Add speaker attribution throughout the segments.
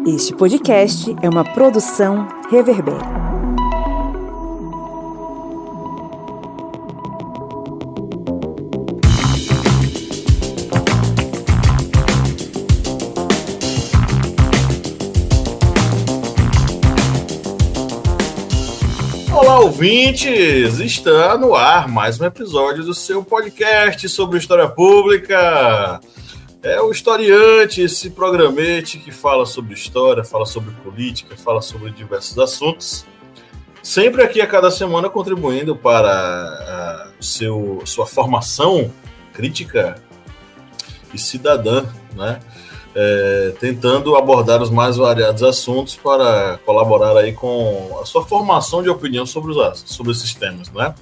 Speaker 1: Este podcast é uma produção Reverber.
Speaker 2: Olá, ouvintes! Está no ar mais um episódio do seu podcast sobre história pública. É o Historiante, esse programete que fala sobre história, fala sobre política, fala sobre diversos assuntos. Sempre aqui a cada semana contribuindo para sua formação crítica e cidadã, né? Tentando abordar os mais variados assuntos para colaborar aí com a sua formação de opinião sobre esses temas, né?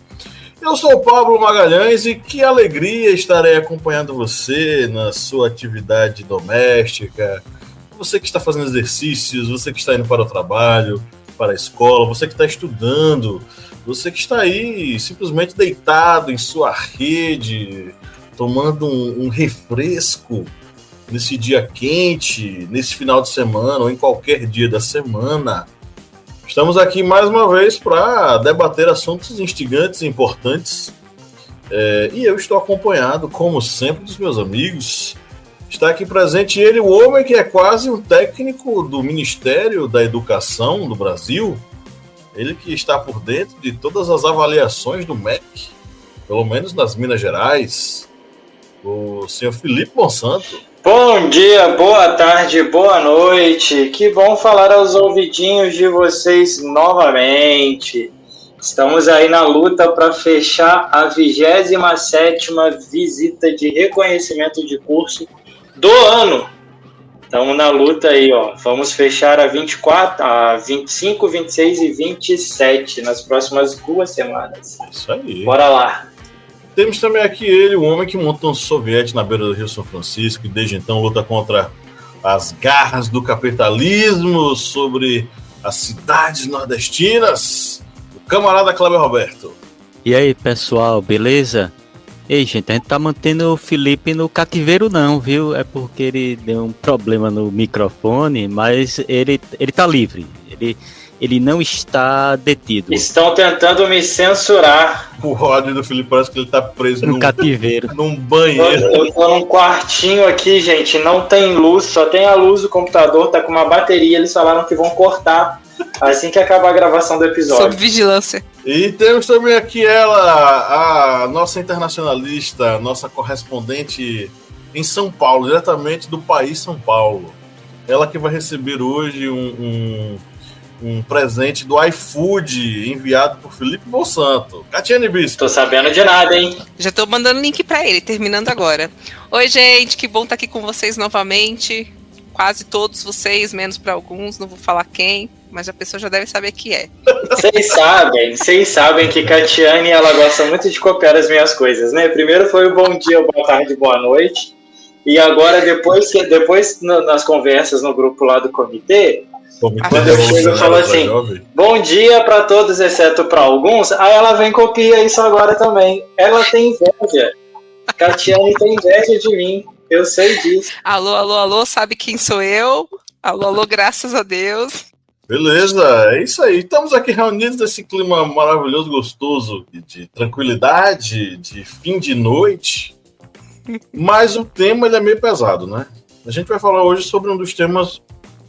Speaker 2: Eu sou o Pablo Magalhães e que alegria estarei acompanhando você na sua atividade doméstica, você que está fazendo exercícios, você que está indo para o trabalho, para a escola, você que está estudando, você que está aí simplesmente deitado em sua rede, tomando um refresco nesse dia quente, nesse final de semana ou em qualquer dia da semana. Estamos aqui mais uma vez para debater assuntos instigantes e importantes. E eu estou acompanhado, como sempre, dos meus amigos. Está aqui presente ele, o homem que é quase um técnico do Ministério da Educação do Brasil. Ele que está por dentro de todas as avaliações do MEC, pelo menos nas Minas Gerais. O senhor Felipe Monsanto.
Speaker 3: Bom dia, boa tarde, boa noite. Que bom falar aos ouvidinhos de vocês novamente. Estamos aí na luta para fechar a 27ª visita de reconhecimento de curso do ano. Estamos na luta aí, ó. Vamos fechar a 24, a 25, 26 e 27 nas próximas 2 semanas.
Speaker 2: Isso aí.
Speaker 3: Bora lá.
Speaker 2: Temos também aqui ele, o homem que montou um soviete na beira do Rio São Francisco e desde então luta contra as garras do capitalismo sobre as cidades nordestinas, o camarada Cleber Roberto.
Speaker 4: E aí, pessoal, beleza? Ei, gente, a gente tá mantendo o Felipe no cativeiro não, viu? É porque ele deu um problema no microfone, mas ele tá livre, ele não está detido.
Speaker 3: Estão tentando me censurar.
Speaker 2: O ódio do Felipe parece que ele tá preso
Speaker 4: no cativeiro.
Speaker 2: Num banheiro.
Speaker 3: Eu tô num quartinho aqui, gente, não tem luz, só tem a luz do computador, tá com uma bateria, eles falaram que vão cortar assim que acabar a gravação do episódio.
Speaker 5: Sob vigilância.
Speaker 2: E temos também aqui ela, a nossa internacionalista, nossa correspondente em São Paulo, diretamente do país São Paulo. Ela que vai receber hoje um presente do iFood enviado por Felipe Monsanto. Catiane Bispo.
Speaker 3: Tô sabendo de nada, hein?
Speaker 5: Já tô mandando link pra ele, terminando agora. Oi, gente, que bom estar aqui com vocês novamente. Quase todos vocês, menos pra alguns, não vou falar quem, mas a pessoa já deve saber que é.
Speaker 3: Vocês sabem que Catiane, ela gosta muito de copiar as minhas coisas, né? Primeiro foi o bom dia, boa tarde, boa noite. E agora, depois nas conversas no grupo lá do comitê, quando eu chego e falo assim, bom dia para todos, exceto para alguns, aí ela vem e copia isso agora também. Ela tem inveja. Catiane tem inveja de mim. Eu sei disso.
Speaker 5: Alô, sabe quem sou eu? Alô, graças a Deus.
Speaker 2: Beleza, é isso aí. Estamos aqui reunidos nesse clima maravilhoso, gostoso, de tranquilidade, de fim de noite. Mas o tema ele é meio pesado, né? A gente vai falar hoje sobre um dos temas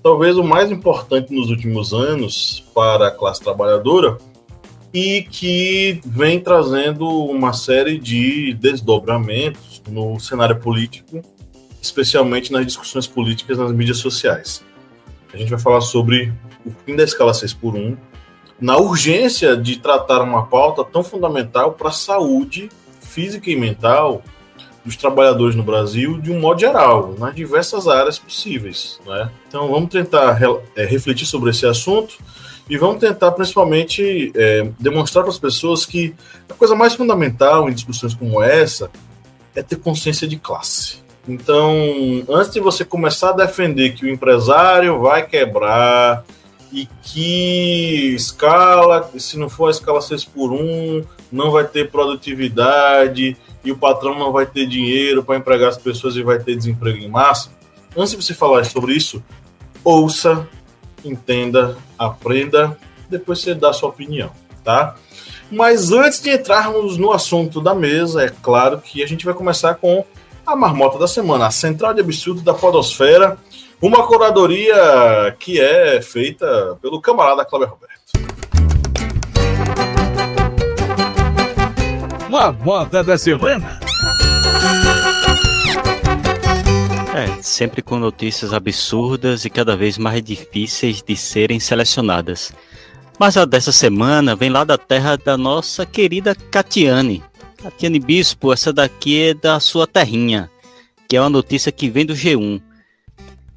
Speaker 2: talvez o mais importante nos últimos anos para a classe trabalhadora e que vem trazendo uma série de desdobramentos no cenário político, especialmente nas discussões políticas nas mídias sociais. A gente vai falar sobre o fim da escala 6x1, na urgência de tratar uma pauta tão fundamental para a saúde física e mental dos trabalhadores no Brasil, de um modo geral, nas diversas áreas possíveis, né? Então vamos tentar refletir sobre esse assunto e vamos tentar principalmente demonstrar para as pessoas que a coisa mais fundamental em discussões como essa é ter consciência de classe. Então, antes de você começar a defender que o empresário vai quebrar e que escala, se não for a escala 6x1, não vai ter produtividade e o patrão não vai ter dinheiro para empregar as pessoas e vai ter desemprego em massa. Antes de você falar sobre isso, ouça, entenda, aprenda, depois você dá a sua opinião, tá? Mas antes de entrarmos no assunto da mesa, é claro que a gente vai começar com a marmota da semana, a Central de Absurdo da Podosfera, uma curadoria que é feita pelo camarada Cláudio Roberto.
Speaker 6: Marmota da semana.
Speaker 4: Sempre com notícias absurdas e cada vez mais difíceis de serem selecionadas. Mas a dessa semana vem lá da terra da nossa querida Catiane. Catiane Bispo, essa daqui é da sua terrinha, que é uma notícia que vem do G1.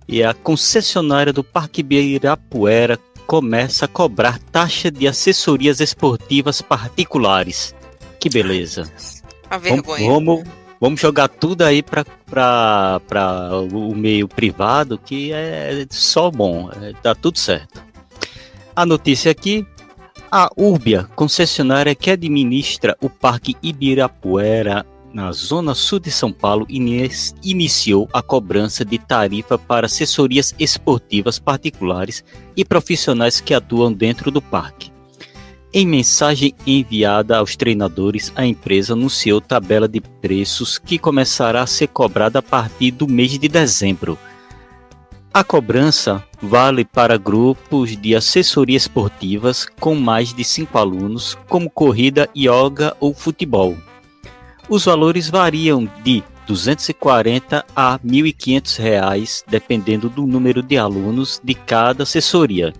Speaker 4: E a concessionária do Parque Ibirapuera começa a cobrar taxa de assessorias esportivas particulares. Que beleza.
Speaker 5: A vergonha.
Speaker 4: Vamos jogar tudo aí para o meio privado, que é só bom, tá tudo certo. A notícia aqui, a Urbia, concessionária que administra o Parque Ibirapuera, na zona sul de São Paulo, iniciou a cobrança de tarifa para assessorias esportivas particulares e profissionais que atuam dentro do parque. Em mensagem enviada aos treinadores, a empresa anunciou tabela de preços que começará a ser cobrada a partir do mês de dezembro. A cobrança vale para grupos de assessoria esportivas com mais de 5 alunos, como corrida, yoga ou futebol. Os valores variam de R$ 240 a R$ 1.500, dependendo do número de alunos de cada assessoria.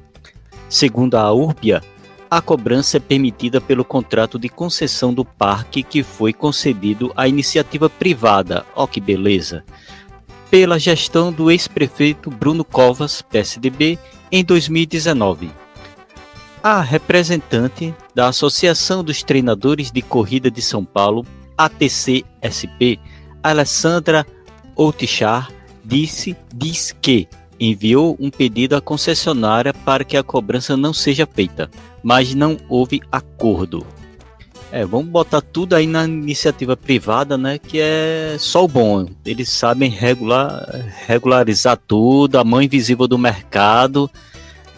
Speaker 4: Segundo a Urbia, a cobrança é permitida pelo contrato de concessão do parque que foi concedido à iniciativa privada, ó que beleza, pela gestão do ex-prefeito Bruno Covas, PSDB, em 2019. A representante da Associação dos Treinadores de Corrida de São Paulo, ATC-SP, Alessandra Outichar, diz que enviou um pedido à concessionária para que a cobrança não seja feita, mas não houve acordo. Vamos botar tudo aí na iniciativa privada, né? Que é só o bom. Eles sabem regularizar tudo. A mão invisível do mercado,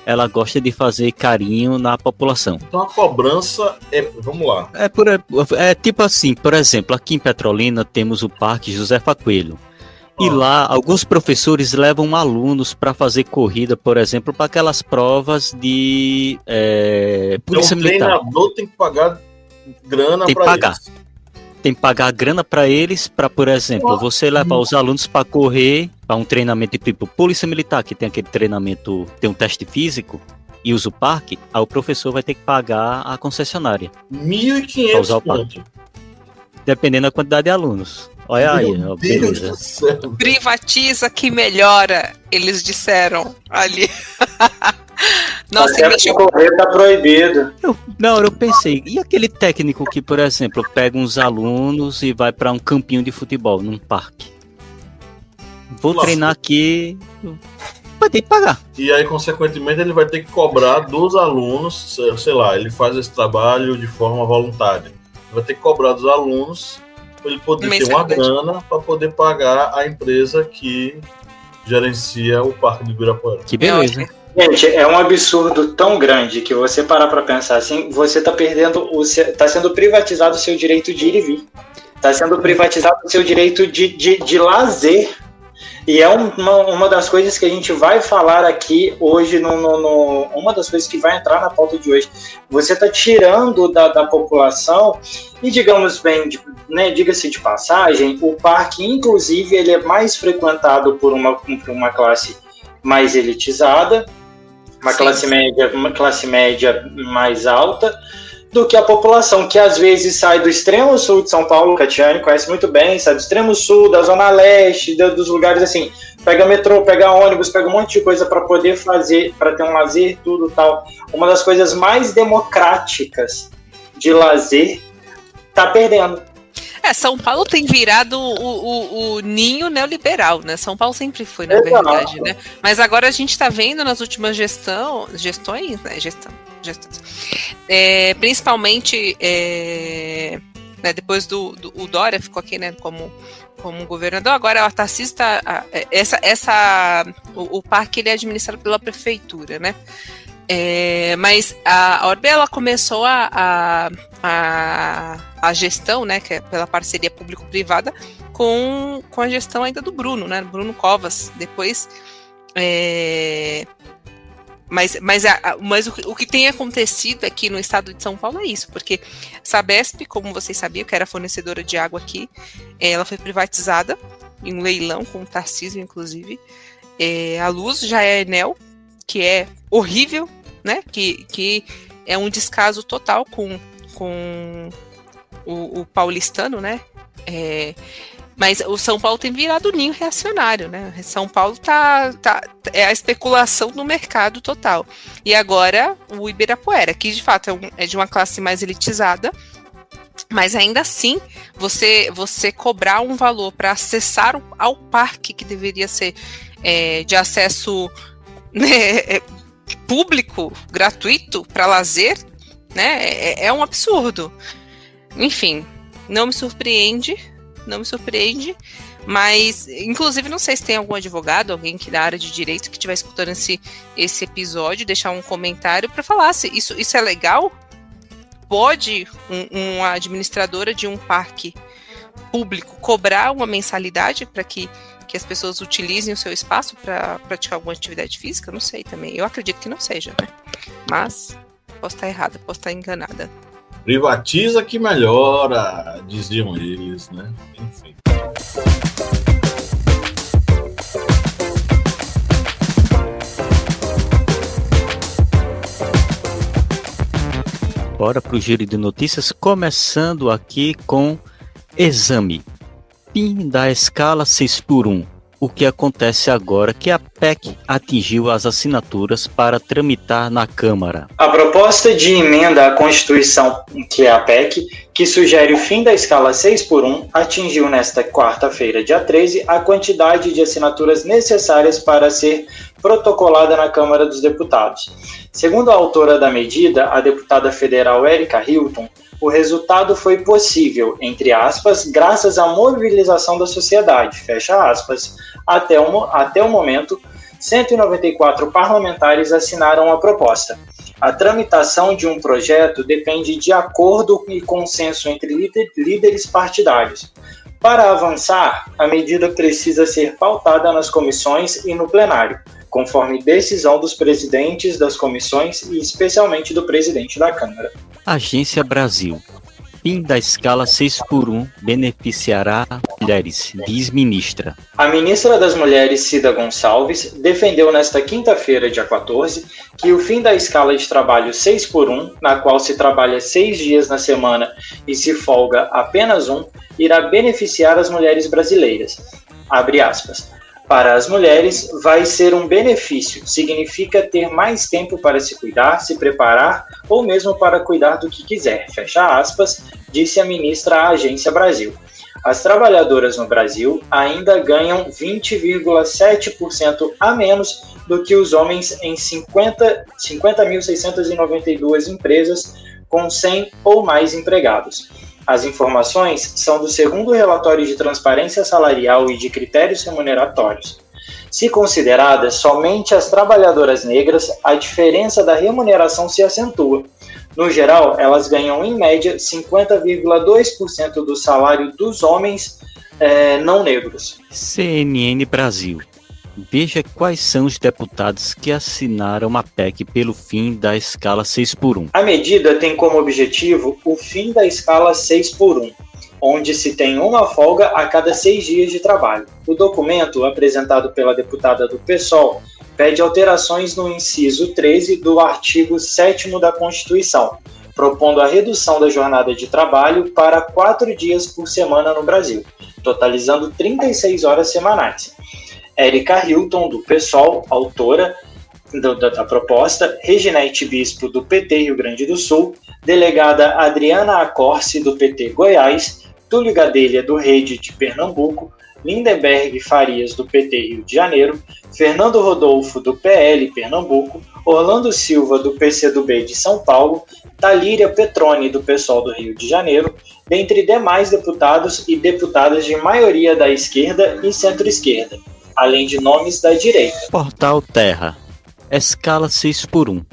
Speaker 4: ela gosta de fazer carinho na população.
Speaker 2: Então a cobrança vamos lá.
Speaker 4: É tipo assim, por exemplo, aqui em Petrolina temos o Parque Josefa Coelho. E lá, alguns professores levam alunos para fazer corrida, por exemplo, para aquelas provas de polícia militar.
Speaker 2: O treinador tem que pagar grana para eles. Tem que pagar grana para eles, para, por exemplo, você levar os alunos para correr, para um treinamento tipo polícia militar, que tem aquele treinamento, tem um teste físico, e usa o parque, aí o professor vai ter que pagar a concessionária. R$ 1.500.
Speaker 4: Dependendo da quantidade de alunos. Olha aí, beleza.
Speaker 5: Privatiza que melhora, eles disseram ali. Nossa,
Speaker 3: até correr tá proibido.
Speaker 4: Eu pensei, e aquele técnico que, por exemplo, pega uns alunos e vai para um campinho de futebol, num parque? Vou treinar aqui, vai ter que pagar.
Speaker 2: E aí, consequentemente, ele vai ter que cobrar dos alunos, sei lá, ele faz esse trabalho de forma voluntária. Vai ter que cobrar dos alunos para ele poder ter uma grana para poder pagar a empresa que gerencia o Parque do Ibirapuera.
Speaker 4: Que beleza.
Speaker 3: Gente, é um absurdo tão grande que você parar para pensar assim, você está perdendo, está sendo privatizado o seu direito de ir e vir. Está sendo privatizado o seu direito de lazer. E é uma das coisas que a gente vai falar aqui hoje, uma das coisas que vai entrar na pauta de hoje. Você está tirando da população, e digamos bem, né, diga-se de passagem, o parque, inclusive, ele é mais frequentado por uma classe mais elitizada, uma classe média mais alta, do que a população, que às vezes sai do extremo sul de São Paulo, Catiane conhece muito bem, sai do extremo sul, da zona leste, dos lugares assim, pega metrô, pega ônibus, pega um monte de coisa para poder fazer, para ter um lazer, tudo tal. Uma das coisas mais democráticas de lazer tá perdendo.
Speaker 5: São Paulo tem virado o ninho neoliberal, né? São Paulo sempre foi, na verdade, né? Mas agora a gente está vendo nas últimas gestões, né? Principalmente né? Depois o Dória ficou aqui, né, como governador, agora a Tarcísio o parque ele é administrado pela prefeitura, né? Mas a ORB ela começou a gestão, né, que é pela parceria público-privada, com a gestão ainda do Bruno, né, Bruno Covas. Depois, mas o que tem acontecido aqui no estado de São Paulo é isso, porque Sabesp, como vocês sabiam, que era fornecedora de água aqui, ela foi privatizada em um leilão com o Tarcísio, inclusive. A Luz já é Enel, que é horrível, né? Que é um descaso total com o paulistano, né? Mas o São Paulo tem virado ninho reacionário, né? São Paulo é a especulação no mercado total. E agora o Ibirapuera, que de fato é de uma classe mais elitizada, mas ainda assim você cobrar um valor para acessar ao parque que deveria ser de acesso, né, público, gratuito, para lazer, né? É um absurdo. Enfim, não me surpreende, mas, inclusive, não sei se tem algum advogado, alguém que da área de direito que estiver escutando esse episódio, deixar um comentário para falar se isso é legal. Pode uma administradora de um parque público cobrar uma mensalidade para que as pessoas utilizem o seu espaço para praticar alguma atividade física? Não sei também. Eu acredito que não seja, né? Mas posso estar errada, posso estar enganada.
Speaker 2: Privatiza que melhora, diziam eles, né? Enfim.
Speaker 4: Bora pro giro de notícias, começando aqui com exame. PIN da escala 6x1. O que acontece agora que a PEC atingiu as assinaturas para tramitar na Câmara?
Speaker 3: A proposta de emenda à Constituição, que é a PEC, que sugere o fim da escala 6x1, atingiu nesta quarta-feira, dia 13, a quantidade de assinaturas necessárias para ser protocolada na Câmara dos Deputados. Segundo a autora da medida, a deputada federal Érica Hilton, o resultado foi possível, entre aspas, graças à mobilização da sociedade, fecha aspas. Até o momento, 194 parlamentares assinaram a proposta. A tramitação de um projeto depende de acordo e consenso entre líderes partidários. Para avançar, a medida precisa ser pautada nas comissões e no plenário, conforme decisão dos presidentes das comissões e especialmente do presidente da Câmara.
Speaker 4: Agência Brasil. PIN da escala 6x1 beneficiará mulheres, diz ministra.
Speaker 3: A ministra das Mulheres, Cida Gonçalves, defendeu nesta quinta-feira, dia 14, que o fim da escala de trabalho 6x1, na qual se trabalha 6 dias na semana e se folga apenas um, irá beneficiar as mulheres brasileiras. Abre aspas. Para as mulheres, vai ser um benefício, significa ter mais tempo para se cuidar, se preparar ou mesmo para cuidar do que quiser, fecha aspas, disse a ministra à Agência Brasil. As trabalhadoras no Brasil ainda ganham 20,7% a menos do que os homens em 50.692 empresas com 100 ou mais empregados. As informações são do segundo relatório de transparência salarial e de critérios remuneratórios. Se consideradas somente as trabalhadoras negras, a diferença da remuneração se acentua. No geral, elas ganham, em média, 50,2% do salário dos homens não negros.
Speaker 4: CNN Brasil. Veja quais são os deputados que assinaram a PEC pelo fim da escala 6x1.
Speaker 3: A medida tem como objetivo o fim da escala 6x1, onde se tem uma folga a cada 6 dias de trabalho. O documento, apresentado pela deputada do PSOL, pede alterações no inciso 13 do artigo 7º da Constituição, propondo a redução da jornada de trabalho para 4 dias por semana no Brasil, totalizando 36 horas semanais. Érica Hilton, do PSOL, autora da proposta, Reginete Bispo, do PT Rio Grande do Sul, delegada Adriana Acorce, do PT Goiás, Túlio Gadelha, do Rede de Pernambuco, Lindenberg Farias, do PT Rio de Janeiro, Fernando Rodolfo, do PL Pernambuco, Orlando Silva, do PCdoB de São Paulo, Talíria Petroni, do PSOL do Rio de Janeiro, dentre demais deputados e deputadas de maioria da esquerda e centro-esquerda, além de nomes da direita.
Speaker 4: Portal Terra. Escala 6x1.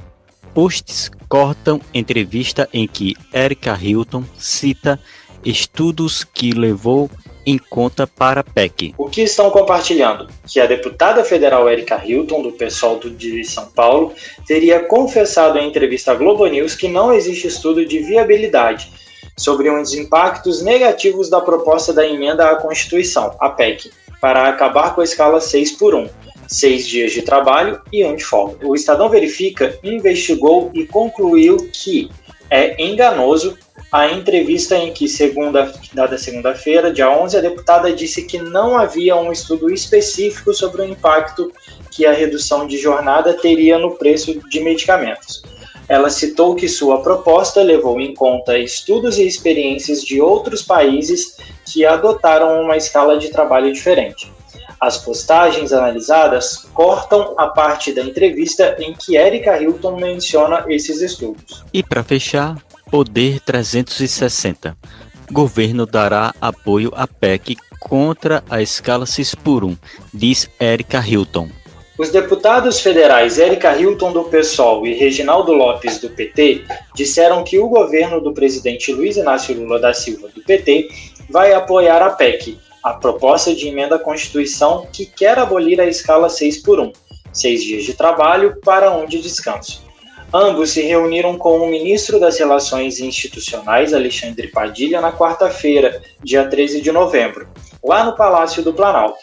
Speaker 4: Posts cortam entrevista em que Erika Hilton cita estudos que levou em conta para a PEC.
Speaker 3: O que estão compartilhando? Que a deputada federal Erika Hilton, do PSOL de São Paulo, teria confessado em entrevista à Globo News que não existe estudo de viabilidade sobre os impactos negativos da proposta da emenda à Constituição, a PEC, para acabar com a escala 6x1, 6 dias de trabalho e 1 de folga. O Estadão Verifica investigou e concluiu que é enganoso a entrevista em que, dada segunda-feira, dia 11, a deputada disse que não havia um estudo específico sobre o impacto que a redução de jornada teria no preço de medicamentos. Ela citou que sua proposta levou em conta estudos e experiências de outros países que adotaram uma escala de trabalho diferente. As postagens analisadas cortam a parte da entrevista em que Erika Hilton menciona esses estudos.
Speaker 4: E para fechar, Poder 360. Governo dará apoio à PEC contra a escala 6x1, diz Erika Hilton.
Speaker 3: Os deputados federais Erika Hilton, do PSOL, e Reginaldo Lopes, do PT, disseram que o governo do presidente Luiz Inácio Lula da Silva, do PT, vai apoiar a PEC, a proposta de emenda à Constituição que quer abolir a escala 6x1, 6 dias de trabalho para 1 de descanso. Ambos se reuniram com o ministro das Relações Institucionais, Alexandre Padilha, na quarta-feira, dia 13 de novembro, lá no Palácio do Planalto.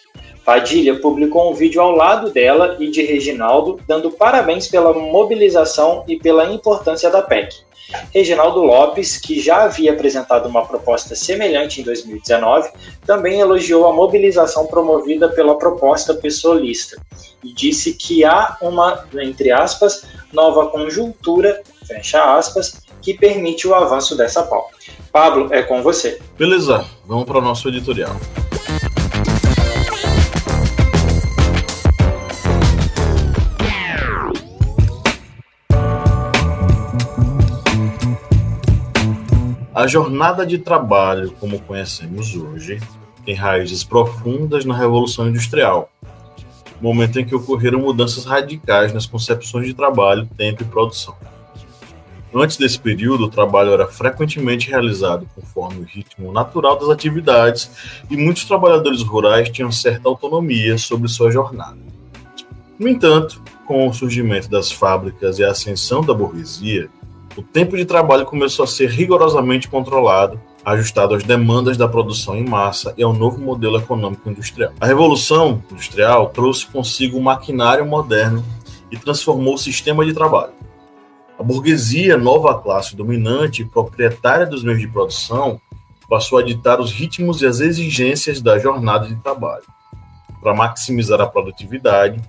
Speaker 3: Padilha publicou um vídeo ao lado dela e de Reginaldo, dando parabéns pela mobilização e pela importância da PEC. Reginaldo Lopes, que já havia apresentado uma proposta semelhante em 2019, também elogiou a mobilização promovida pela proposta pessoalista e disse que há uma, entre aspas, nova conjuntura, fecha aspas, que permite o avanço dessa pauta. Pablo, é com você.
Speaker 2: Beleza, vamos para o nosso editorial. A jornada de trabalho, como conhecemos hoje, tem raízes profundas na Revolução Industrial, momento em que ocorreram mudanças radicais nas concepções de trabalho, tempo e produção. Antes desse período, o trabalho era frequentemente realizado conforme o ritmo natural das atividades e muitos trabalhadores rurais tinham certa autonomia sobre sua jornada. No entanto, com o surgimento das fábricas e a ascensão da burguesia, o tempo de trabalho começou a ser rigorosamente controlado, ajustado às demandas da produção em massa e ao novo modelo econômico industrial. A Revolução Industrial trouxe consigo um maquinário moderno e transformou o sistema de trabalho. A burguesia, nova classe dominante e proprietária dos meios de produção, passou a ditar os ritmos e as exigências da jornada de trabalho. Para maximizar a produtividade,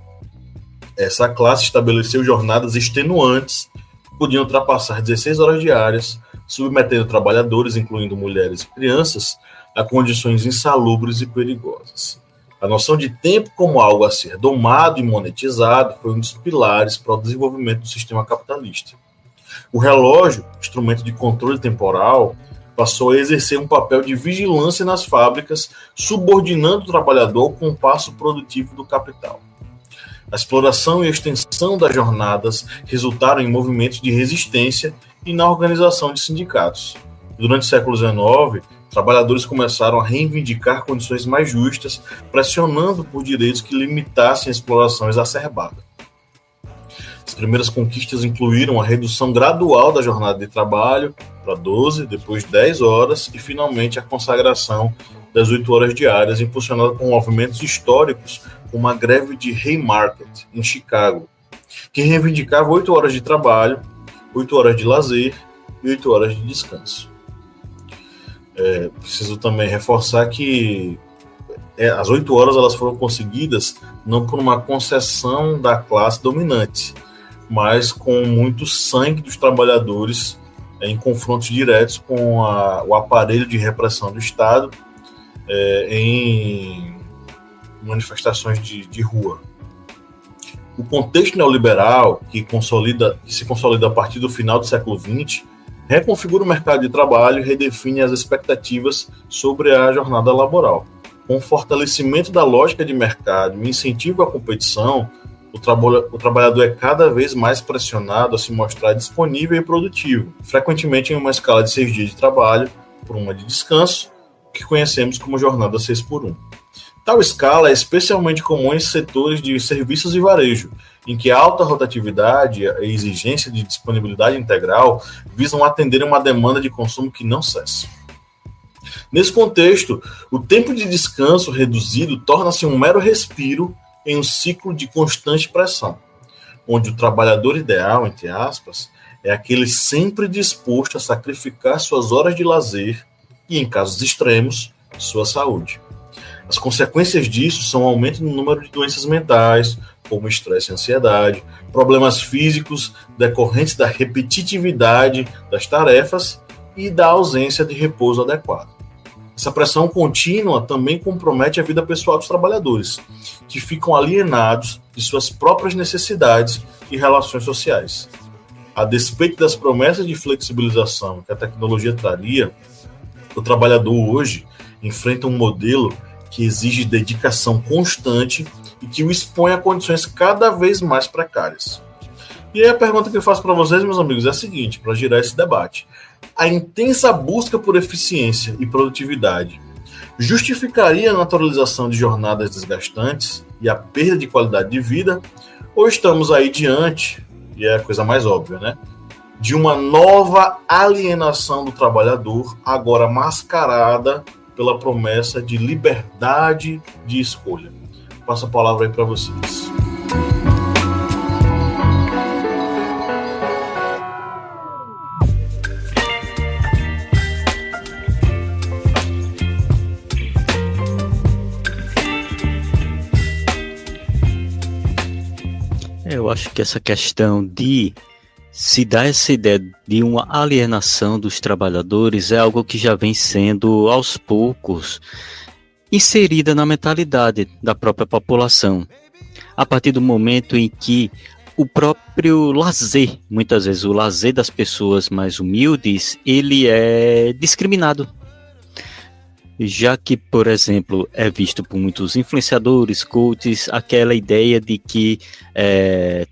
Speaker 2: essa classe estabeleceu jornadas extenuantes podiam ultrapassar 16 horas diárias, submetendo trabalhadores, incluindo mulheres e crianças, a condições insalubres e perigosas. A noção de tempo como algo a ser domado e monetizado foi um dos pilares para o desenvolvimento do sistema capitalista. O relógio, instrumento de controle temporal, passou a exercer um papel de vigilância nas fábricas, subordinando o trabalhador ao compasso produtivo do capital. A exploração e a extensão das jornadas resultaram em movimentos de resistência e na organização de sindicatos. Durante o século XIX, trabalhadores começaram a reivindicar condições mais justas, pressionando por direitos que limitassem a exploração exacerbada. As primeiras conquistas incluíram a redução gradual da jornada de trabalho para 12, depois 10 horas e, finalmente, a consagração das 8 horas diárias, impulsionada por movimentos históricos como a greve de Haymarket, em Chicago, que reivindicava 8 horas de trabalho, 8 horas de lazer e 8 horas de descanso. Preciso também reforçar que as 8 horas elas foram conseguidas não por uma concessão da classe dominante, mas com muito sangue dos trabalhadores em confrontos diretos com o aparelho de repressão do Estado em manifestações de rua. O contexto neoliberal, que se consolida a partir do final do século XX, reconfigura o mercado de trabalho e redefine as expectativas sobre a jornada laboral. Com o fortalecimento da lógica de mercado e incentivo à competição, o trabalhador é cada vez mais pressionado a se mostrar disponível e produtivo, frequentemente em uma escala de 6 dias de trabalho por uma de descanso, que conhecemos como jornada 6x1. Tal escala é especialmente comum em setores de serviços e varejo, em que a alta rotatividade e a exigência de disponibilidade integral visam atender uma demanda de consumo que não cessa. Nesse contexto, o tempo de descanso reduzido torna-se um mero respiro em um ciclo de constante pressão, onde o trabalhador ideal, entre aspas, é aquele sempre disposto a sacrificar suas horas de lazer e, em casos extremos, sua saúde. As consequências disso são o aumento no número de doenças mentais, como estresse e ansiedade, problemas físicos decorrentes da repetitividade das tarefas e da ausência de repouso adequado. Essa pressão contínua também compromete a vida pessoal dos trabalhadores, que ficam alienados de suas próprias necessidades e relações sociais. A despeito das promessas de flexibilização que a tecnologia traria, o trabalhador hoje enfrenta um modelo que exige dedicação constante e que o expõe a condições cada vez mais precárias. E aí a pergunta que eu faço para vocês, meus amigos, é a seguinte, para girar esse debate. A intensa busca por eficiência e produtividade justificaria a naturalização de jornadas desgastantes e a perda de qualidade de vida? Ou estamos aí diante, e é a coisa mais óbvia, né, de uma nova alienação do trabalhador, agora mascarada pela promessa de liberdade de escolha? Passo a palavra aí para vocês.
Speaker 4: Eu acho que essa questão de se dar essa ideia de uma alienação dos trabalhadores é algo que já vem sendo, aos poucos, inserida na mentalidade da própria população. A partir do momento em que o próprio lazer, muitas vezes o lazer das pessoas mais humildes, ele é discriminado. Já que, por exemplo, é visto por muitos influenciadores, coaches, aquela ideia de que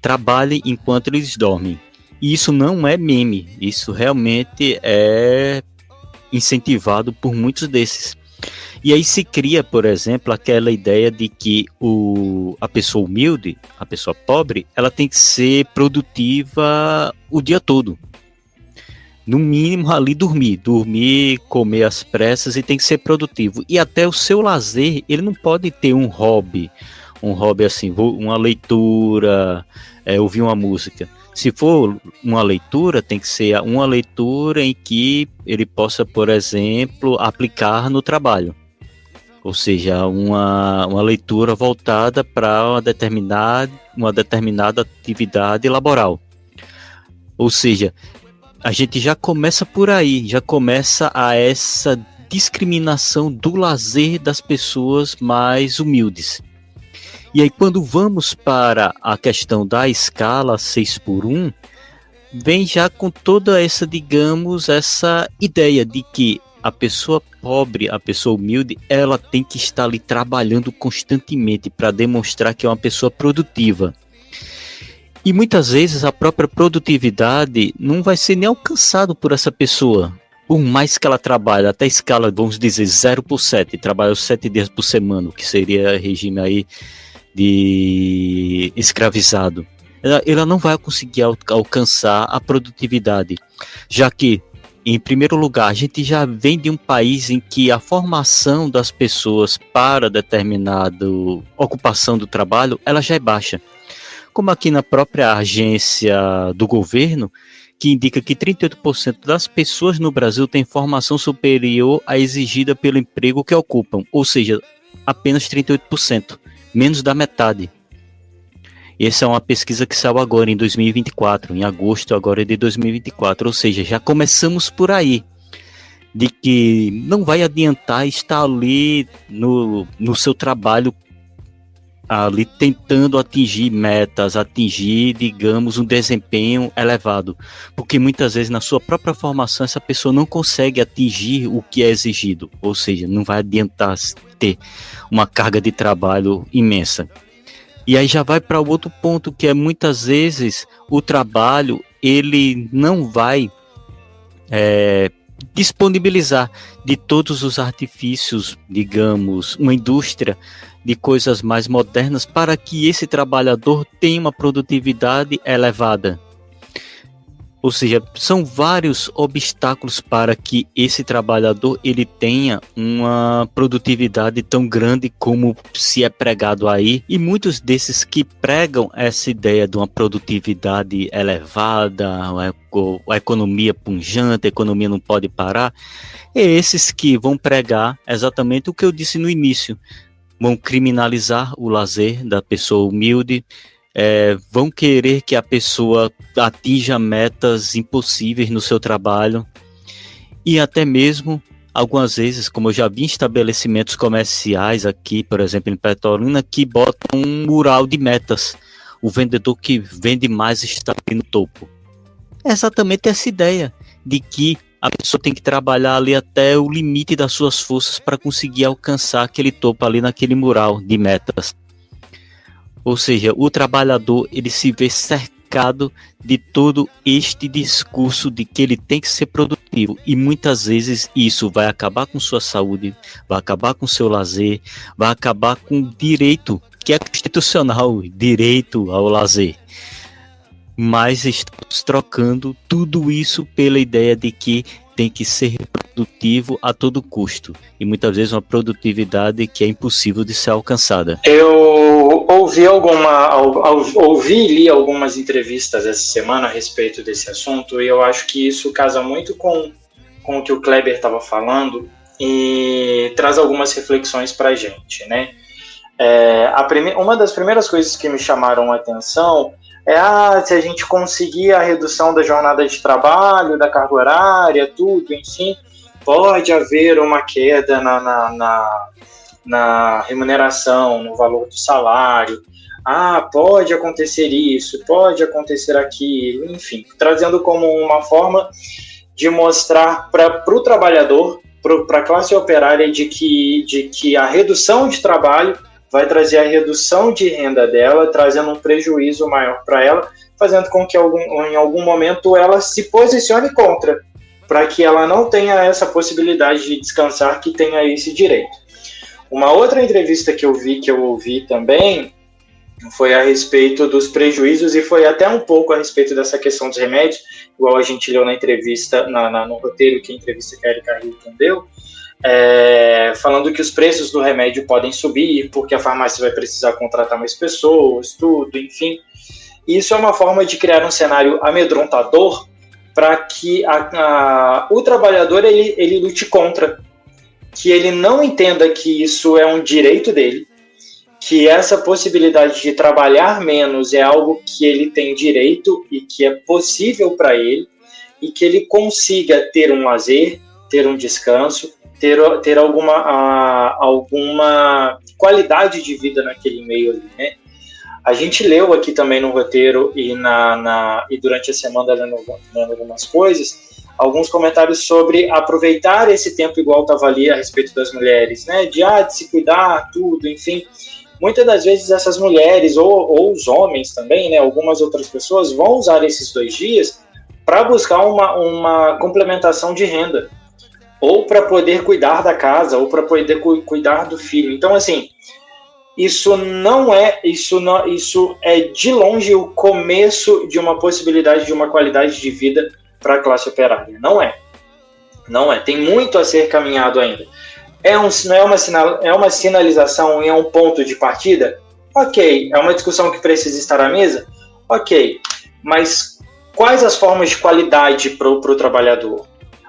Speaker 4: trabalhe enquanto eles dormem. E isso não é meme, isso realmente é incentivado por muitos desses. E aí se cria, por exemplo, aquela ideia de que a pessoa humilde, a pessoa pobre, ela tem que ser produtiva o dia todo. No mínimo ali dormir, comer às pressas, e tem que ser produtivo. E até o seu lazer, ele não pode ter um hobby assim, uma leitura, ouvir uma música. Se for uma leitura, tem que ser uma leitura em que ele possa, por exemplo, aplicar no trabalho. Ou seja, uma leitura voltada para uma determinada atividade laboral. Ou seja, a gente já começa por aí, já começa a essa discriminação do lazer das pessoas mais humildes. E aí quando vamos para a questão da escala 6x1, vem já com toda essa, digamos, essa ideia de que a pessoa pobre, a pessoa humilde, ela tem que estar ali trabalhando constantemente para demonstrar que é uma pessoa produtiva. E muitas vezes a própria produtividade não vai ser nem alcançada por essa pessoa. Por mais que ela trabalhe até a escala, vamos dizer, 0/7, trabalha 7 dias por semana, que seria regime aí de escravizado. Ela não vai conseguir alcançar a produtividade, já que, em primeiro lugar, a gente já vem de um país em que a formação das pessoas para determinada ocupação do trabalho, ela já é baixa. Como aqui na própria agência do governo, que indica que 38% das pessoas no Brasil têm formação superior à exigida pelo emprego que ocupam, ou seja, apenas 38%, menos da metade. Essa é uma pesquisa que saiu agora em 2024, em agosto agora de 2024, ou seja, já começamos por aí, de que não vai adiantar estar ali no seu trabalho ali tentando atingir metas, atingir, digamos, um desempenho elevado. Porque muitas vezes na sua própria formação essa pessoa não consegue atingir o que é exigido, ou seja, não vai adiantar ter uma carga de trabalho imensa. E aí já vai para o outro ponto, que é muitas vezes o trabalho ele não vai disponibilizar de todos os artifícios, digamos, uma indústria de coisas mais modernas para que esse trabalhador tenha uma produtividade elevada. Ou seja, são vários obstáculos para que esse trabalhador ele tenha uma produtividade tão grande como se é pregado aí. E muitos desses que pregam essa ideia de uma produtividade elevada, a economia punjante, a economia não pode parar, é esses que vão pregar exatamente o que eu disse no início. Vão criminalizar o lazer da pessoa humilde, vão querer que a pessoa atinja metas impossíveis no seu trabalho e até mesmo, algumas vezes, como eu já vi em estabelecimentos comerciais aqui, por exemplo, em Petrolina, que botam um mural de metas. O vendedor que vende mais está ali no topo. É exatamente essa ideia de que a pessoa tem que trabalhar ali até o limite das suas forças para conseguir alcançar aquele topo ali naquele mural de metas. Ou seja, o trabalhador ele se vê cercado de todo este discurso de que ele tem que ser produtivo e muitas vezes isso vai acabar com sua saúde, vai acabar com seu lazer, vai acabar com o direito que é constitucional, direito ao lazer. Mas estamos trocando tudo isso pela ideia de que tem que ser produtivo a todo custo. E muitas vezes uma produtividade que é impossível de ser alcançada.
Speaker 3: Eu ouvi e li algumas entrevistas essa semana a respeito desse assunto, e eu acho que isso casa muito com o que o Kleber estava falando e traz algumas reflexões para a gente, né? Uma das primeiras coisas que me chamaram a atenção se a gente conseguir a redução da jornada de trabalho, da carga horária, tudo, enfim, pode haver uma queda na remuneração, no valor do salário. Pode acontecer isso, pode acontecer aquilo, enfim, trazendo como uma forma de mostrar para o trabalhador, para a classe operária, de que a redução de trabalho vai trazer a redução de renda dela, trazendo um prejuízo maior para ela, fazendo com que em algum momento ela se posicione contra, para que ela não tenha essa possibilidade de descansar, que tenha esse direito. Uma outra entrevista que eu ouvi também, foi a respeito dos prejuízos e foi até um pouco a respeito dessa questão dos remédios, igual a gente leu na entrevista, no roteiro, que a entrevista que a Erika Hilton deu, falando que os preços do remédio podem subir porque a farmácia vai precisar contratar mais pessoas, tudo, enfim. Isso é uma forma de criar um cenário amedrontador para que o trabalhador ele lute contra, que ele não entenda que isso é um direito dele, que essa possibilidade de trabalhar menos é algo que ele tem direito e que é possível para ele, e que ele consiga ter um lazer, ter um descanso, ter alguma qualidade de vida naquele meio ali, né? A gente leu aqui também no roteiro e durante a semana lendo algumas coisas, alguns comentários sobre aproveitar esse tempo, igual estava ali a respeito das mulheres, né? De se cuidar, tudo, enfim. Muitas das vezes essas mulheres, ou os homens também, né? Algumas outras pessoas vão usar esses 2 dias para buscar uma complementação de renda, ou para poder cuidar da casa, ou para poder cuidar do filho. Então, assim, isso é de longe o começo de uma possibilidade de uma qualidade de vida para a classe operária. Não é. Tem muito a ser caminhado ainda. É uma sinalização e é um ponto de partida? Ok. É uma discussão que precisa estar à mesa? Ok. Mas quais as formas de qualidade para o trabalhador?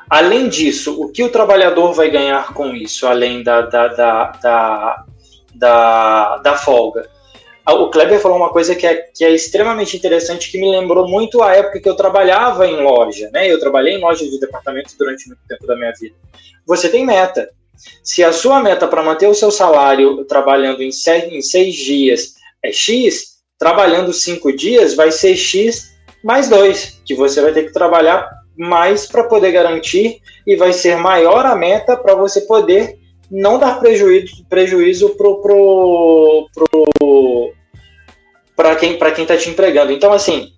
Speaker 3: Além disso, o que o trabalhador vai ganhar com isso, além da folga? O Kleber falou uma coisa que é extremamente interessante, que me lembrou muito a época que eu trabalhava em loja, né? Eu trabalhei em loja de departamento durante muito tempo da minha vida. Você tem meta. Se a sua meta para manter o seu salário trabalhando em 6 dias é X, trabalhando 5 dias vai ser X mais 2, que você vai ter que trabalhar mais para poder garantir, e vai ser maior a meta para você poder não dar prejuízo para quem está te empregando. Então, assim,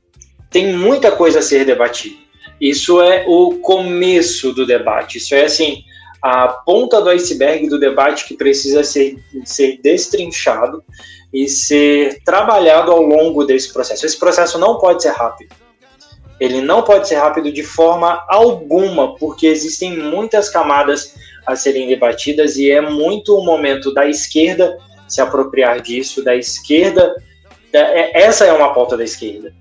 Speaker 3: tem muita coisa a ser debatida. Isso é o começo do debate. Isso é, assim, a ponta do iceberg do debate que precisa ser destrinchado e ser trabalhado ao longo desse processo. Esse processo não pode ser rápido. Ele não pode ser rápido de forma alguma, porque existem muitas camadas a serem debatidas e é muito o momento da esquerda se apropriar disso, da esquerda. Essa é uma pauta da esquerda.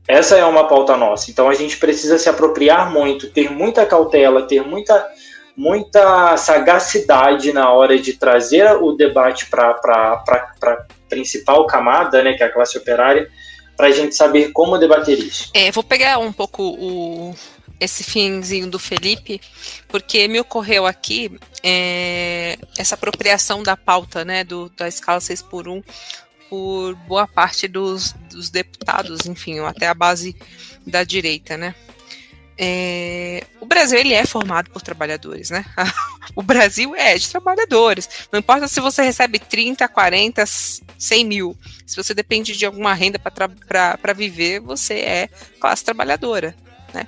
Speaker 3: Essa é uma pauta nossa. Então a gente precisa se apropriar muito, ter muita cautela, ter muita sagacidade na hora de trazer o debate para a principal camada, né, que é a classe operária, para a gente saber como debater isso.
Speaker 5: Vou pegar um pouco esse finzinho do Felipe, porque me ocorreu aqui essa apropriação da pauta, né, da escala 6x1 por boa parte dos deputados, enfim, até a base da direita, né. O Brasil, ele é formado por trabalhadores, né? O Brasil é de trabalhadores. Não importa se você recebe 30, 40, 100 mil. Se você depende de alguma renda para viver, você é classe trabalhadora, né?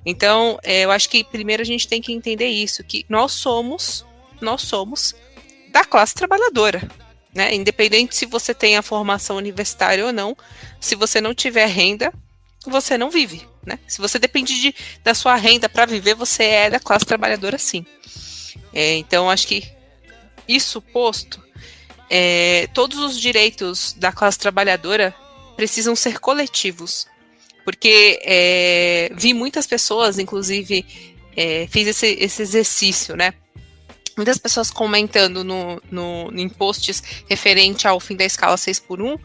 Speaker 5: Então, eu acho que primeiro a gente tem que entender isso, que nós somos da classe trabalhadora, né? Independente se você tem a formação universitária ou não, se você não tiver renda, você não vive, né? Se você depende da sua renda para viver, você é da classe trabalhadora, sim. Então, acho que isso posto, todos os direitos da classe trabalhadora precisam ser coletivos, porque vi muitas pessoas, inclusive, fiz esse exercício, né? Muitas pessoas comentando em posts referente ao fim da escala 6x1,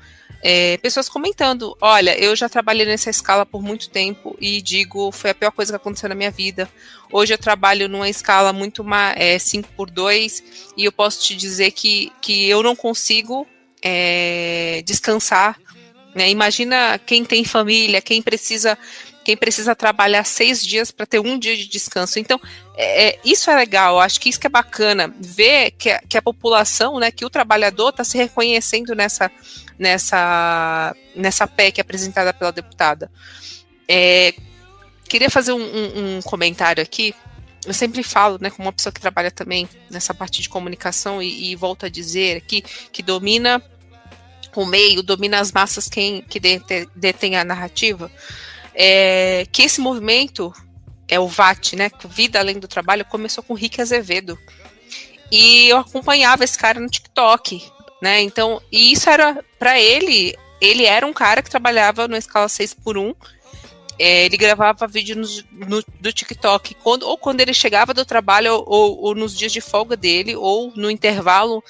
Speaker 5: pessoas comentando, olha, eu já trabalhei nessa escala por muito tempo e digo, foi a pior coisa que aconteceu na minha vida. Hoje eu trabalho numa escala muito mais 5x2 e eu posso te dizer que eu não consigo descansar, né? Imagina quem tem família, quem precisa trabalhar 6 dias para ter 1 dia de descanso. Então, isso é legal, acho que isso que é bacana, ver que a população, né, que o trabalhador está se reconhecendo nessa PEC apresentada pela deputada. Queria fazer um comentário aqui. Eu sempre falo, né, como uma pessoa que trabalha também nessa parte de comunicação e volto a dizer aqui, que domina o meio, domina as massas que detém a narrativa, que esse movimento, o VAT, né, Vida Além do Trabalho, começou com o Rick Azevedo. E eu acompanhava esse cara no TikTok, né? Então, e isso era, para ele era um cara que trabalhava na escala 6x1, ele gravava vídeo do TikTok, quando ele chegava do trabalho, ou nos dias de folga dele, ou no intervalo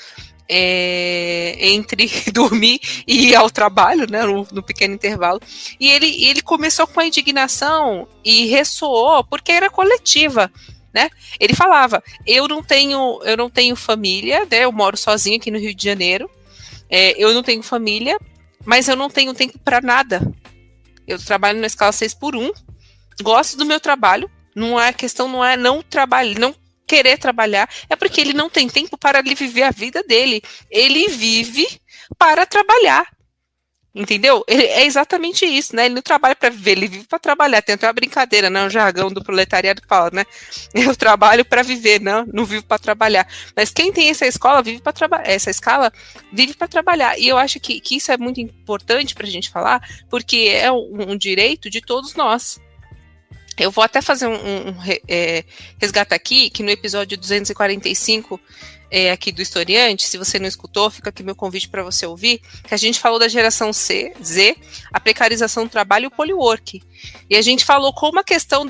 Speaker 5: entre dormir e ir ao trabalho, né, no pequeno intervalo, e ele começou com a indignação e ressoou, porque era coletiva, né? Ele falava, eu não tenho família, né? Eu moro sozinho aqui no Rio de Janeiro, eu não tenho família, mas eu não tenho tempo para nada. Eu trabalho na escala 6x1, gosto do meu trabalho, a questão não é não querer trabalhar, é porque ele não tem tempo para ele viver a vida dele. Ele vive para trabalhar. Entendeu? É exatamente isso, né? Ele não trabalha para viver, ele vive para trabalhar. Tem até uma brincadeira, né? O jargão do proletariado que fala, né? Eu trabalho para viver, não vivo para trabalhar. Mas quem tem essa escala vive para trabalhar. Essa escala vive para trabalhar. E eu acho que isso é muito importante para a gente falar, porque é um direito de todos nós. Eu vou até fazer resgate aqui, que no episódio 245 aqui do Historiante, se você não escutou, fica aqui meu convite para você ouvir, que a gente falou da geração Z, a precarização do trabalho e o polywork. E a gente falou como a questão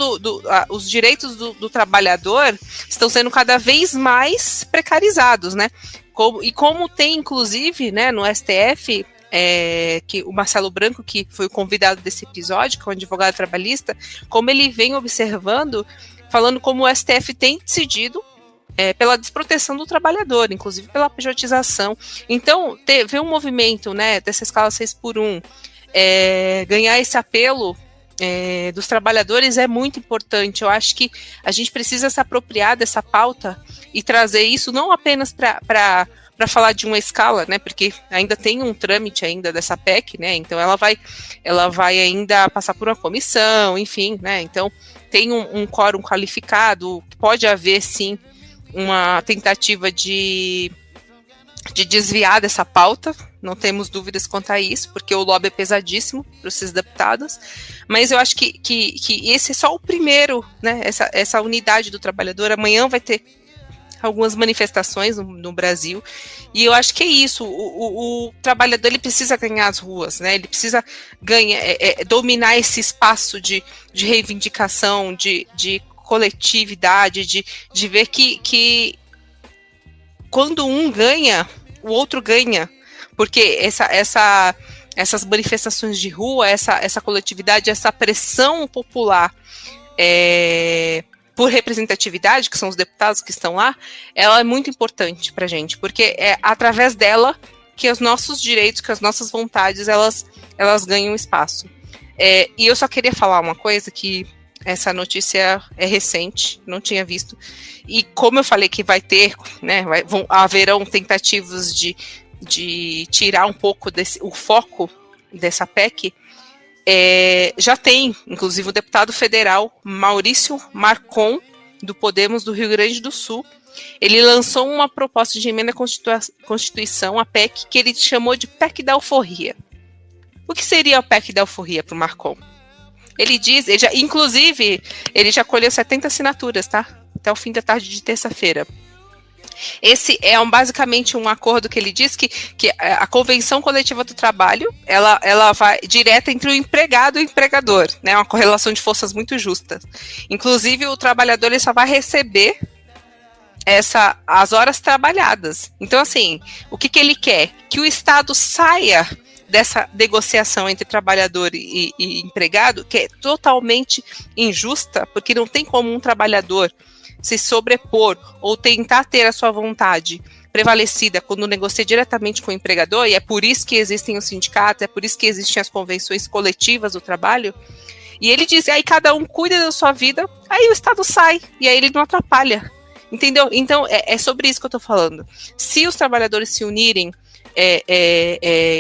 Speaker 5: os direitos do trabalhador estão sendo cada vez mais precarizados, né? Como tem, inclusive, né, no STF, que o Marcelo Branco, que foi o convidado desse episódio, que é um advogado trabalhista, como ele vem observando, falando como o STF tem decidido pela desproteção do trabalhador, inclusive pela pejotização. Então, ver um movimento, né, dessa escala 6x1, ganhar esse apelo dos trabalhadores é muito importante. Eu acho que a gente precisa se apropriar dessa pauta e trazer isso não apenas para falar de uma escala, né, porque ainda tem um trâmite ainda dessa PEC, né, então ela vai ainda passar por uma comissão, enfim, né, então tem um quórum qualificado, pode haver sim uma tentativa de desviar dessa pauta, não temos dúvidas quanto a isso, porque o lobby é pesadíssimo para esses deputados, mas eu acho que esse é só o primeiro, né, essa unidade do trabalhador. Amanhã vai ter algumas manifestações no Brasil, e eu acho que é isso, o trabalhador ele precisa ganhar as ruas, né, ele precisa dominar esse espaço de reivindicação, de coletividade, de ver que quando um ganha, o outro ganha, porque essas manifestações de rua, essa coletividade, essa pressão popular por representatividade, que são os deputados que estão lá, ela é muito importante para a gente, porque é através dela que os nossos direitos, que as nossas vontades, elas ganham espaço. E eu só queria falar uma coisa, que essa notícia é recente, não tinha visto, e como eu falei que vai ter, né, haverão tentativas de tirar um pouco o foco dessa PEC, já tem, inclusive, o deputado federal Maurício Marcon, do Podemos do Rio Grande do Sul, ele lançou uma proposta de emenda à Constituição, a PEC, que ele chamou de PEC da Alforria. O que seria a PEC da Alforria para o Marcon? Ele diz, inclusive, ele já colheu 70 assinaturas, tá? Até o fim da tarde de terça-feira. Esse é basicamente um acordo que ele diz que a Convenção Coletiva do Trabalho, ela vai direta entre o empregado e o empregador, né? Uma correlação de forças muito justa. Inclusive, o trabalhador ele só vai receber as horas trabalhadas. Então, assim, o que ele quer? Que o Estado saia dessa negociação entre trabalhador e empregado, que é totalmente injusta, porque não tem como um trabalhador se sobrepor ou tentar ter a sua vontade prevalecida quando negocia diretamente com o empregador, e é por isso que existem os sindicatos, é por isso que existem as convenções coletivas do trabalho. E ele diz, aí cada um cuida da sua vida, aí o Estado sai, e aí ele não atrapalha. Entendeu? Então, é sobre isso que eu estou falando. Se os trabalhadores se unirem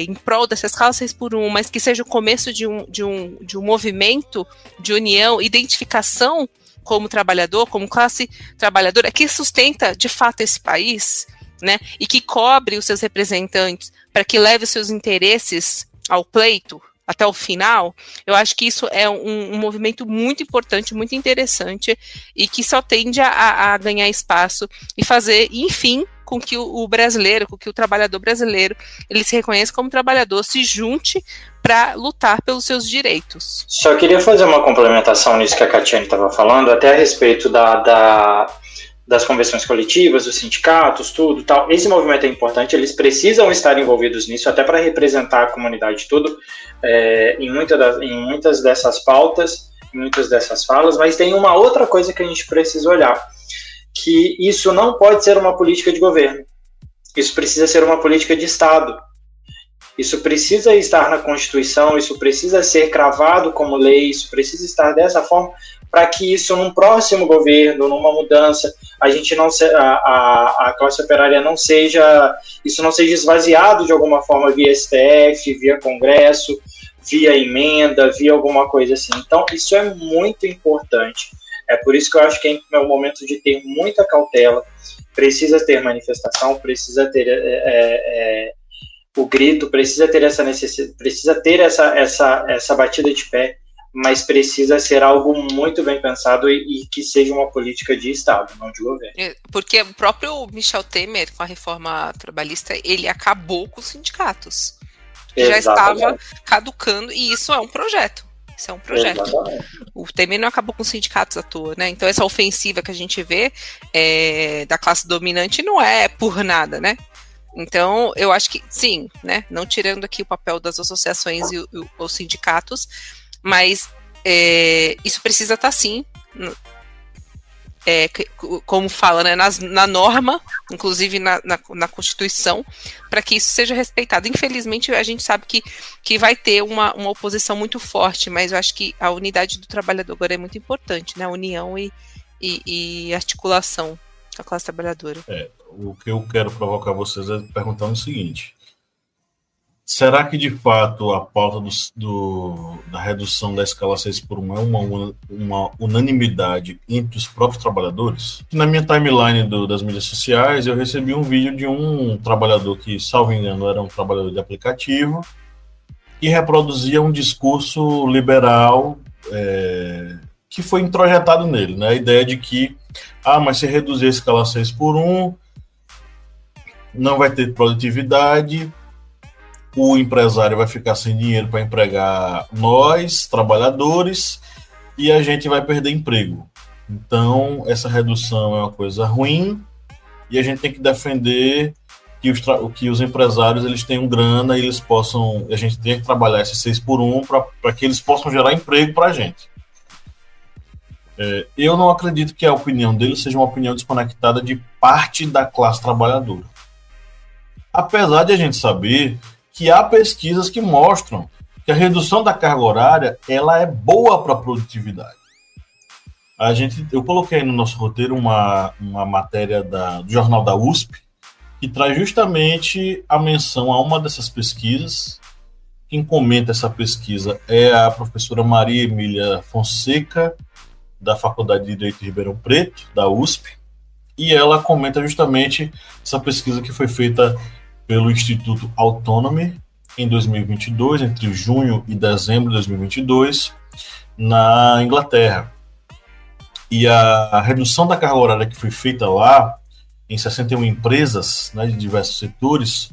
Speaker 5: em prol dessa escala 6x1, mas que seja o começo de um movimento de união, identificação como trabalhador, como classe trabalhadora, que sustenta de fato esse país, né, e que cobre os seus representantes para que leve os seus interesses ao pleito até o final, eu acho que isso é um movimento muito importante, muito interessante, e que só tende a ganhar espaço e fazer, enfim, com que o brasileiro, com que o trabalhador brasileiro, ele se reconheça como trabalhador, se junte para lutar pelos seus direitos.
Speaker 3: Só queria fazer uma complementação nisso que a Catiane estava falando, até a respeito das convenções coletivas, dos sindicatos, tudo, tal. Esse movimento é importante, eles precisam estar envolvidos nisso, até para representar a comunidade tudo, em muitas dessas pautas, em muitas dessas falas, mas tem uma outra coisa que a gente precisa olhar, que isso não pode ser uma política de governo, isso precisa ser uma política de Estado, isso precisa estar na Constituição, isso precisa ser cravado como lei, isso precisa estar dessa forma, para que isso num próximo governo, numa mudança, a classe operária isso não seja esvaziado de alguma forma via STF, via Congresso, via emenda, via alguma coisa assim. Então, isso é muito importante. É por isso que eu acho que é o momento de ter muita cautela, precisa ter manifestação, precisa ter o grito, precisa ter essa necessidade, precisa ter essa batida de pé, mas precisa ser algo muito bem pensado e que seja uma política de Estado, não de governo.
Speaker 5: Porque o próprio Michel Temer, com a reforma trabalhista, ele acabou com os sindicatos. Já estava caducando, e isso é um projeto. Isso é um projeto. Exatamente. O Temer não acabou com os sindicatos à toa, né? Então essa ofensiva que a gente vê da classe dominante não é por nada, né? Então, eu acho que, sim, né? Não tirando aqui o papel das associações e os sindicatos, mas isso precisa estar, sim, como fala, né, na norma, inclusive na Constituição, para que isso seja respeitado. Infelizmente, a gente sabe que vai ter uma oposição muito forte, mas eu acho que a unidade do trabalhador agora é muito importante, né? A união e articulação com a classe trabalhadora.
Speaker 2: O que eu quero provocar vocês é perguntando o seguinte: será que, de fato, a pauta da redução da escala 6x1 é uma unanimidade entre os próprios trabalhadores? Na minha timeline das mídias sociais, eu recebi um vídeo de um trabalhador que, salvo engano, era um trabalhador de aplicativo, e reproduzia um discurso liberal que foi introjetado nele, né? A ideia de que, mas se reduzir a escala 6x1, não vai ter produtividade, o empresário vai ficar sem dinheiro para empregar nós, trabalhadores, e a gente vai perder emprego. Então, essa redução é uma coisa ruim e a gente tem que defender que os empresários eles tenham grana e a gente tem que trabalhar esse 6x1 para que eles possam gerar emprego para a gente. Eu não acredito que a opinião dele seja uma opinião desconectada de parte da classe trabalhadora. Apesar de a gente saber que há pesquisas que mostram que a redução da carga horária ela é boa para a produtividade. Eu coloquei no nosso roteiro uma matéria do jornal da USP que traz justamente a menção a uma dessas pesquisas. Quem comenta essa pesquisa é a professora Maria Emília Fonseca, da Faculdade de Direito de Ribeirão Preto, da USP, e ela comenta justamente essa pesquisa que foi feita pelo Instituto Autonomy em 2022, entre junho e dezembro de 2022, na Inglaterra. E a redução da carga horária que foi feita lá, em 61 empresas, né, de diversos setores,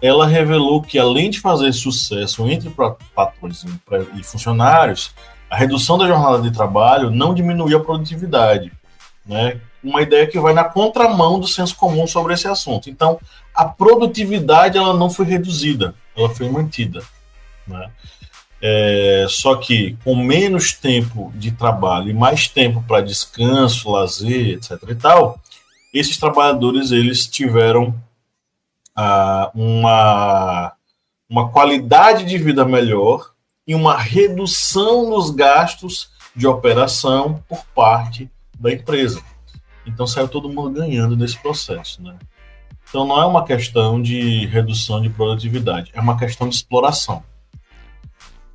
Speaker 2: ela revelou que, além de fazer sucesso entre patrões e funcionários, a redução da jornada de trabalho não diminuiu a produtividade, né? Uma ideia que vai na contramão do senso comum sobre esse assunto. Então, a produtividade ela não foi reduzida, ela foi mantida, né? Só que com menos tempo de trabalho e mais tempo para descanso, lazer, etc. e tal, esses trabalhadores eles tiveram uma qualidade de vida melhor e uma redução nos gastos de operação por parte da empresa. Então saiu todo mundo ganhando nesse processo, né? Então não é uma questão de redução de produtividade, é uma questão de exploração.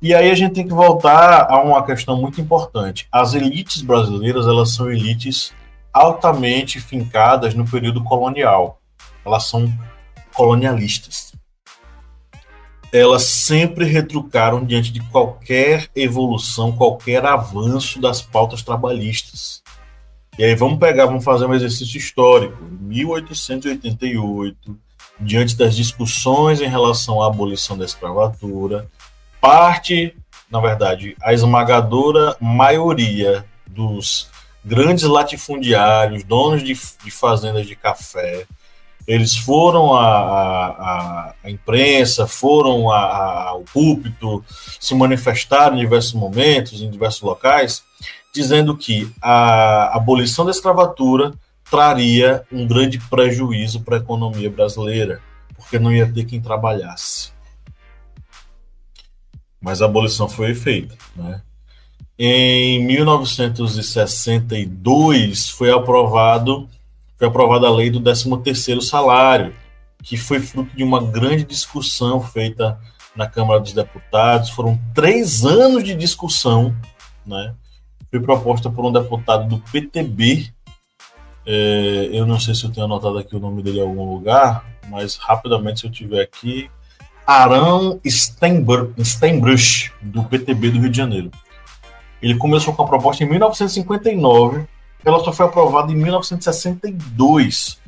Speaker 2: E aí a gente tem que voltar a uma questão muito importante. As elites brasileiras, elas são elites altamente fincadas no período colonial. Elas são colonialistas. Elas sempre retrucaram diante de qualquer evolução, qualquer avanço das pautas trabalhistas. E aí vamos fazer um exercício histórico. Em 1888, diante das discussões em relação à abolição da escravatura, a esmagadora maioria dos grandes latifundiários, donos de fazendas de café, eles foram à imprensa, foram ao púlpito, se manifestaram em diversos momentos, em diversos locais, dizendo que a abolição da escravatura traria um grande prejuízo para a economia brasileira, porque não ia ter quem trabalhasse. Mas a abolição foi feita, né? Em 1962 foi aprovada a lei do 13º salário, que foi fruto de uma grande discussão feita na Câmara dos Deputados. Foram 3 anos de discussão, né? Foi proposta por um deputado do PTB. Eu não sei se eu tenho anotado aqui o nome dele em algum lugar, mas rapidamente, se eu tiver aqui, Arão Steinbruch, do PTB do Rio de Janeiro. Ele começou com a proposta em 1959, ela só foi aprovada em 1962,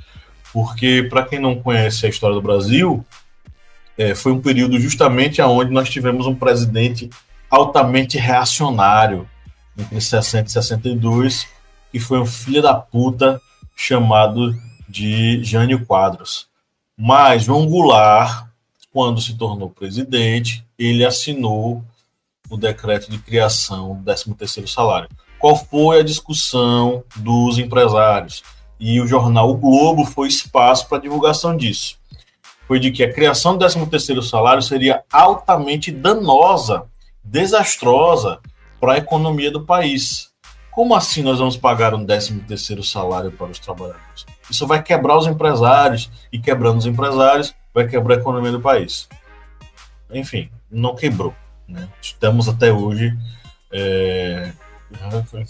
Speaker 2: porque, para quem não conhece a história do Brasil, foi um período justamente onde nós tivemos um presidente altamente reacionário, entre 60 e 62, que foi um filho da puta chamado de Jânio Quadros. Mas João Goulart, quando se tornou presidente, ele assinou o decreto de criação do 13º salário. qual foi a discussão dos empresários. E o jornal O Globo foi espaço para divulgação disso. Foi de que a criação do 13º salário seria altamente danosa, desastrosa para a economia do país. Como assim nós vamos pagar um 13º salário para os trabalhadores? Isso vai quebrar os empresários, e quebrando os empresários, vai quebrar a economia do país. Enfim, não quebrou, né? Estamos até hoje,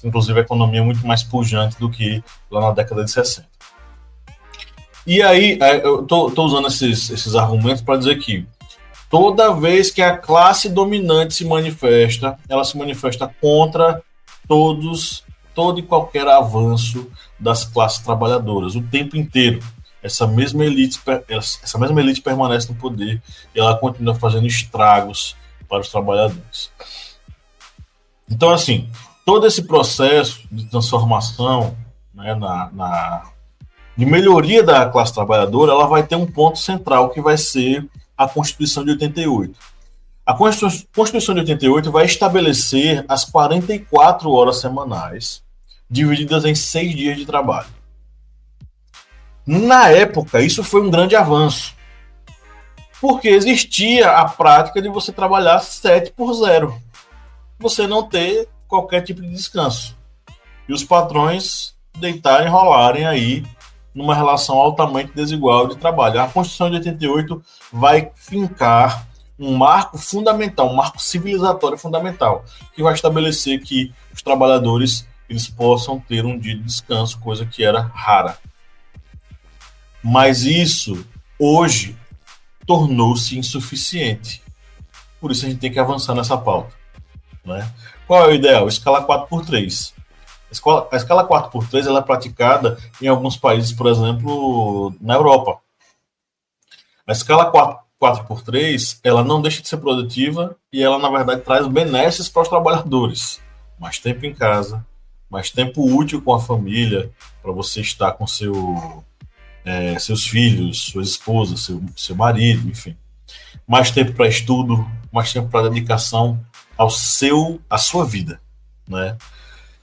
Speaker 2: inclusive a economia é muito mais pujante do que lá na década de 60. E aí, eu tô usando esses argumentos para dizer que toda vez que a classe dominante se manifesta, ela se manifesta contra todo e qualquer avanço das classes trabalhadoras, o tempo inteiro. Essa mesma elite permanece no poder e ela continua fazendo estragos para os trabalhadores. Então, assim, todo esse processo de transformação, né, de melhoria da classe trabalhadora, ela vai ter um ponto central, que vai ser a Constituição de 88. A Constituição de 88 vai estabelecer as 44 horas semanais, divididas em 6 dias de trabalho. Na época, isso foi um grande avanço, porque existia a prática de você trabalhar 7x0, você não ter qualquer tipo de descanso, e os patrões deitarem e rolarem aí numa relação altamente desigual de trabalho. A Constituição de 88 vai fincar um marco fundamental, um marco civilizatório fundamental, que vai estabelecer que os trabalhadores eles possam ter um dia de descanso, coisa que era rara. Mas isso, hoje, tornou-se insuficiente. Por isso a gente tem que avançar nessa pauta, né? Qual é o ideal? Escala 4x3. A escala 4x3 ela é praticada em alguns países, por exemplo, na Europa. A escala 4x3 ela não deixa de ser produtiva e ela, na verdade, traz benesses para os trabalhadores. Mais tempo em casa, mais tempo útil com a família, para você estar com seus filhos, suas esposas, seu marido, enfim. Mais tempo para estudo, mais tempo para dedicação à sua vida, né?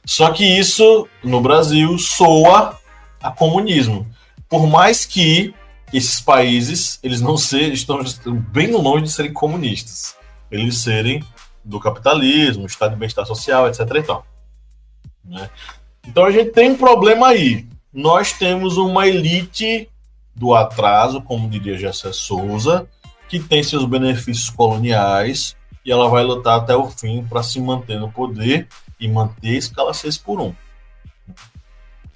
Speaker 2: Só que isso, no Brasil, soa a comunismo. Por mais que esses países, eles não estão bem longe de serem comunistas. Eles serem do capitalismo, estado de bem-estar social, etc. e tal, né? Então a gente tem um problema aí. Nós temos uma elite do atraso, como diria Gessé Souza, que tem seus benefícios coloniais e ela vai lutar até o fim para se manter no poder e manter a escala 6x1.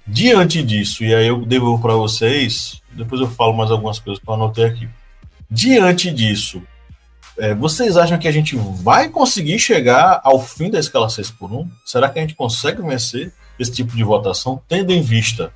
Speaker 2: Diante disso, e aí eu devolvo para vocês, depois eu falo mais algumas coisas que eu anotei aqui. Diante disso, vocês acham que a gente vai conseguir chegar ao fim da escala 6x1? Será que a gente consegue vencer esse tipo de votação, tendo em vista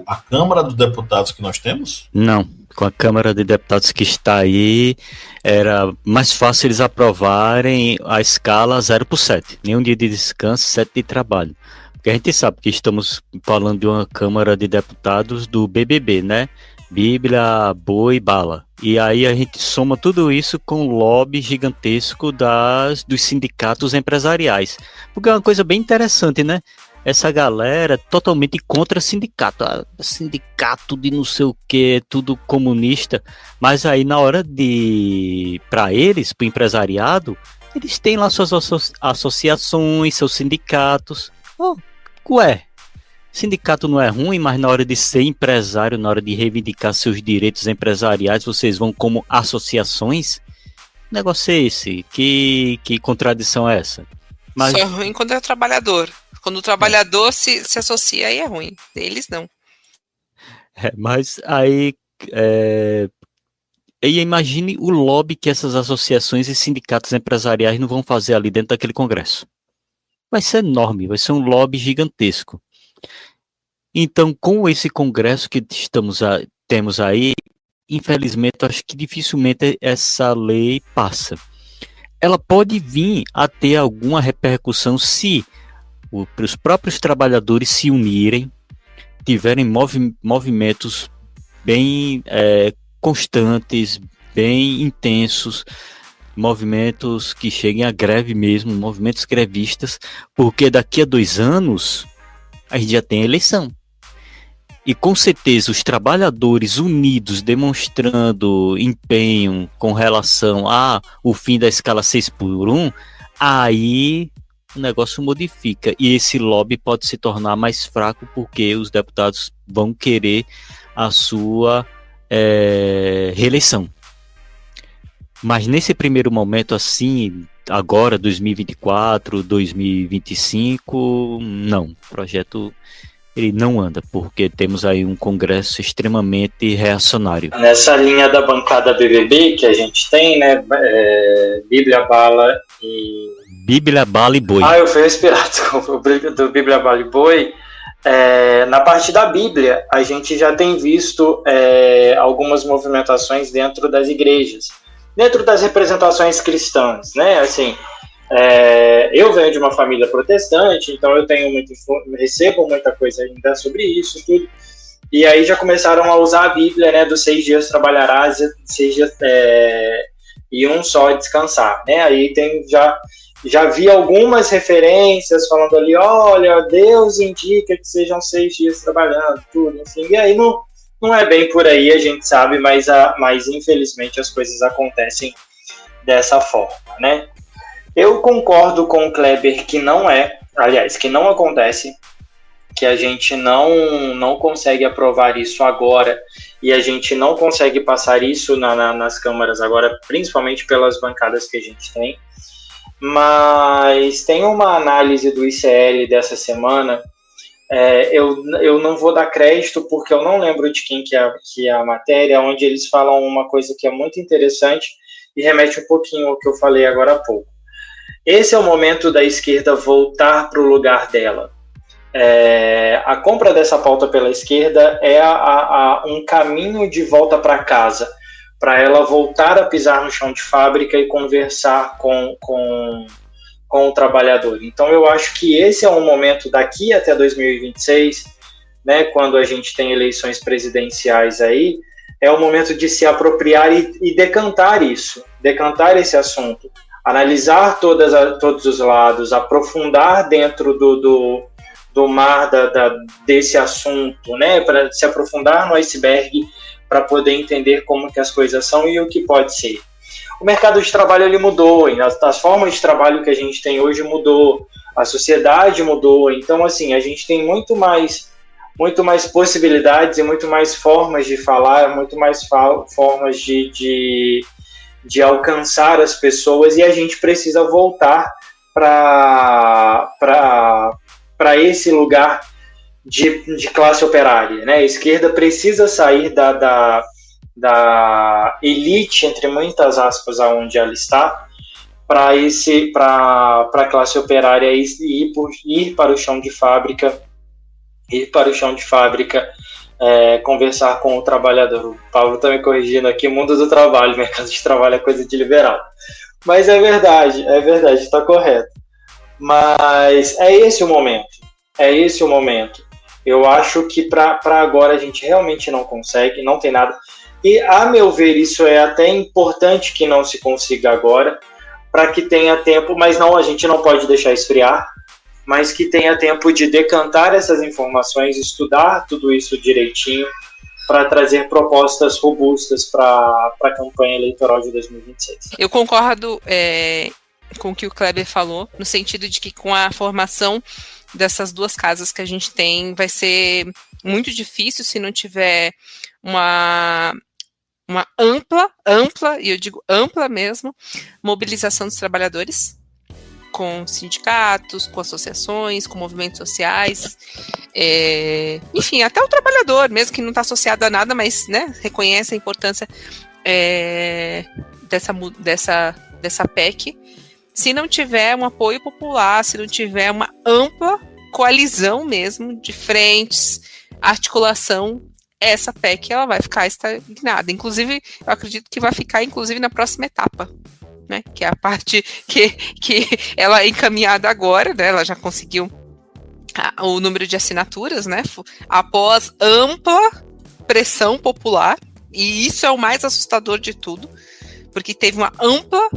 Speaker 2: a Câmara dos Deputados que nós temos?
Speaker 4: Não, com a Câmara de Deputados que está aí, era mais fácil eles aprovarem a escala 0x7, nenhum dia de descanso, 7 de trabalho. Porque a gente sabe que estamos falando de uma Câmara de Deputados do BBB, né? Bíblia, boi, bala. E aí a gente soma tudo isso com o lobby gigantesco dos sindicatos empresariais. Porque é uma coisa bem interessante, né? Essa galera totalmente contra sindicato. Sindicato de não sei o que, tudo comunista. Mas aí na hora para eles, para o empresariado, eles têm lá suas associações, seus sindicatos. Ué, sindicato não é ruim, mas na hora de ser empresário, na hora de reivindicar seus direitos empresariais, vocês vão como associações? Que negócio é esse? Que contradição é essa?
Speaker 5: Mas... Só é ruim quando é trabalhador. Quando o trabalhador se associa, aí é ruim. Eles não.
Speaker 4: Mas aí... E imagine o lobby que essas associações e sindicatos empresariais não vão fazer ali dentro daquele congresso. Vai ser enorme, vai ser um lobby gigantesco. Então, com esse congresso que temos aí, infelizmente, acho que dificilmente essa lei passa. Ela pode vir a ter alguma repercussão se os próprios trabalhadores se unirem, tiverem movimentos bem constantes, bem intensos, movimentos que cheguem à greve mesmo, movimentos grevistas, porque daqui a 2 anos a gente já tem eleição. E com certeza os trabalhadores unidos demonstrando empenho com relação ao fim da escala 6x1, aí o negócio modifica. E esse lobby pode se tornar mais fraco porque os deputados vão querer a sua reeleição. Mas nesse primeiro momento assim, agora 2024, 2025, não, o projeto ele não anda, porque temos aí um congresso extremamente reacionário.
Speaker 3: Nessa linha da bancada BBB que a gente tem, né, Bíblia, Bala e...
Speaker 4: Bíblia, Bala e Boi.
Speaker 3: Eu fui respirar, do Bíblia, Bala e Boi. Na parte da Bíblia, a gente já tem visto algumas movimentações dentro das igrejas, dentro das representações cristãs, né, assim... eu venho de uma família protestante, então eu recebo muita coisa ainda sobre isso tudo, e aí já começaram a usar a Bíblia, né, dos 6 dias trabalharás, 6 dias e um só descansar, né, aí já vi algumas referências falando ali, olha, Deus indica que sejam 6 dias trabalhando, tudo, assim, e aí não é bem por aí, a gente sabe, mas infelizmente as coisas acontecem dessa forma, né. Eu concordo com o Kleber que não acontece, que a gente não consegue aprovar isso agora e a gente não consegue passar isso nas câmaras agora, principalmente pelas bancadas que a gente tem. Mas tem uma análise do ICL dessa semana, eu não vou dar crédito porque eu não lembro de quem que é a matéria, onde eles falam uma coisa que é muito interessante e remete um pouquinho ao que eu falei agora há pouco. Esse é o momento da esquerda voltar para o lugar dela. A compra dessa pauta pela esquerda é um caminho de volta para casa, para ela voltar a pisar no chão de fábrica e conversar com o trabalhador. Então eu acho que esse é um momento daqui até 2026, né, quando a gente tem eleições presidenciais aí, é o momento de se apropriar e decantar esse assunto. Analisar todos os lados, aprofundar dentro do mar desse assunto, né, para se aprofundar no iceberg, para poder entender como que as coisas são e o que pode ser. O mercado de trabalho ele mudou, as formas de trabalho que a gente tem hoje mudou, a sociedade mudou, então assim, a gente tem muito mais possibilidades e muito mais formas de falar, muito mais formas de alcançar as pessoas e a gente precisa voltar para esse lugar de classe operária, né? A esquerda precisa sair da elite, entre muitas aspas, aonde ela está, para a classe operária e ir para o chão de fábrica, conversar com o trabalhador. O Paulo está me corrigindo aqui, mundo do trabalho, mercado de trabalho é coisa de liberal. Mas é verdade, está correto. Mas é esse o momento. Eu acho que para agora a gente realmente não consegue, não tem nada. E, a meu ver, isso é até importante que não se consiga agora, para que tenha tempo, mas não, a gente não pode deixar esfriar, mas que tenha tempo de decantar essas informações, estudar tudo isso direitinho, para trazer propostas robustas para a campanha eleitoral de 2026.
Speaker 5: Eu concordo com o que o Kleber falou, no sentido de que com a formação dessas duas casas que a gente tem, vai ser muito difícil se não tiver uma ampla, e eu digo ampla mesmo, mobilização dos trabalhadores, com sindicatos, com associações, com movimentos sociais, enfim, até o trabalhador, mesmo que não está associado a nada, mas, né, reconhece a importância dessa PEC. Se não tiver um apoio popular, se não tiver uma ampla coalizão mesmo de frentes, articulação, essa PEC ela vai ficar estagnada. Inclusive, eu acredito que vai ficar inclusive na próxima etapa, né? Que é a parte que ela é encaminhada agora, né? Ela já conseguiu o número de assinaturas, né? Após ampla pressão popular, e isso é o mais assustador de tudo, porque teve uma ampla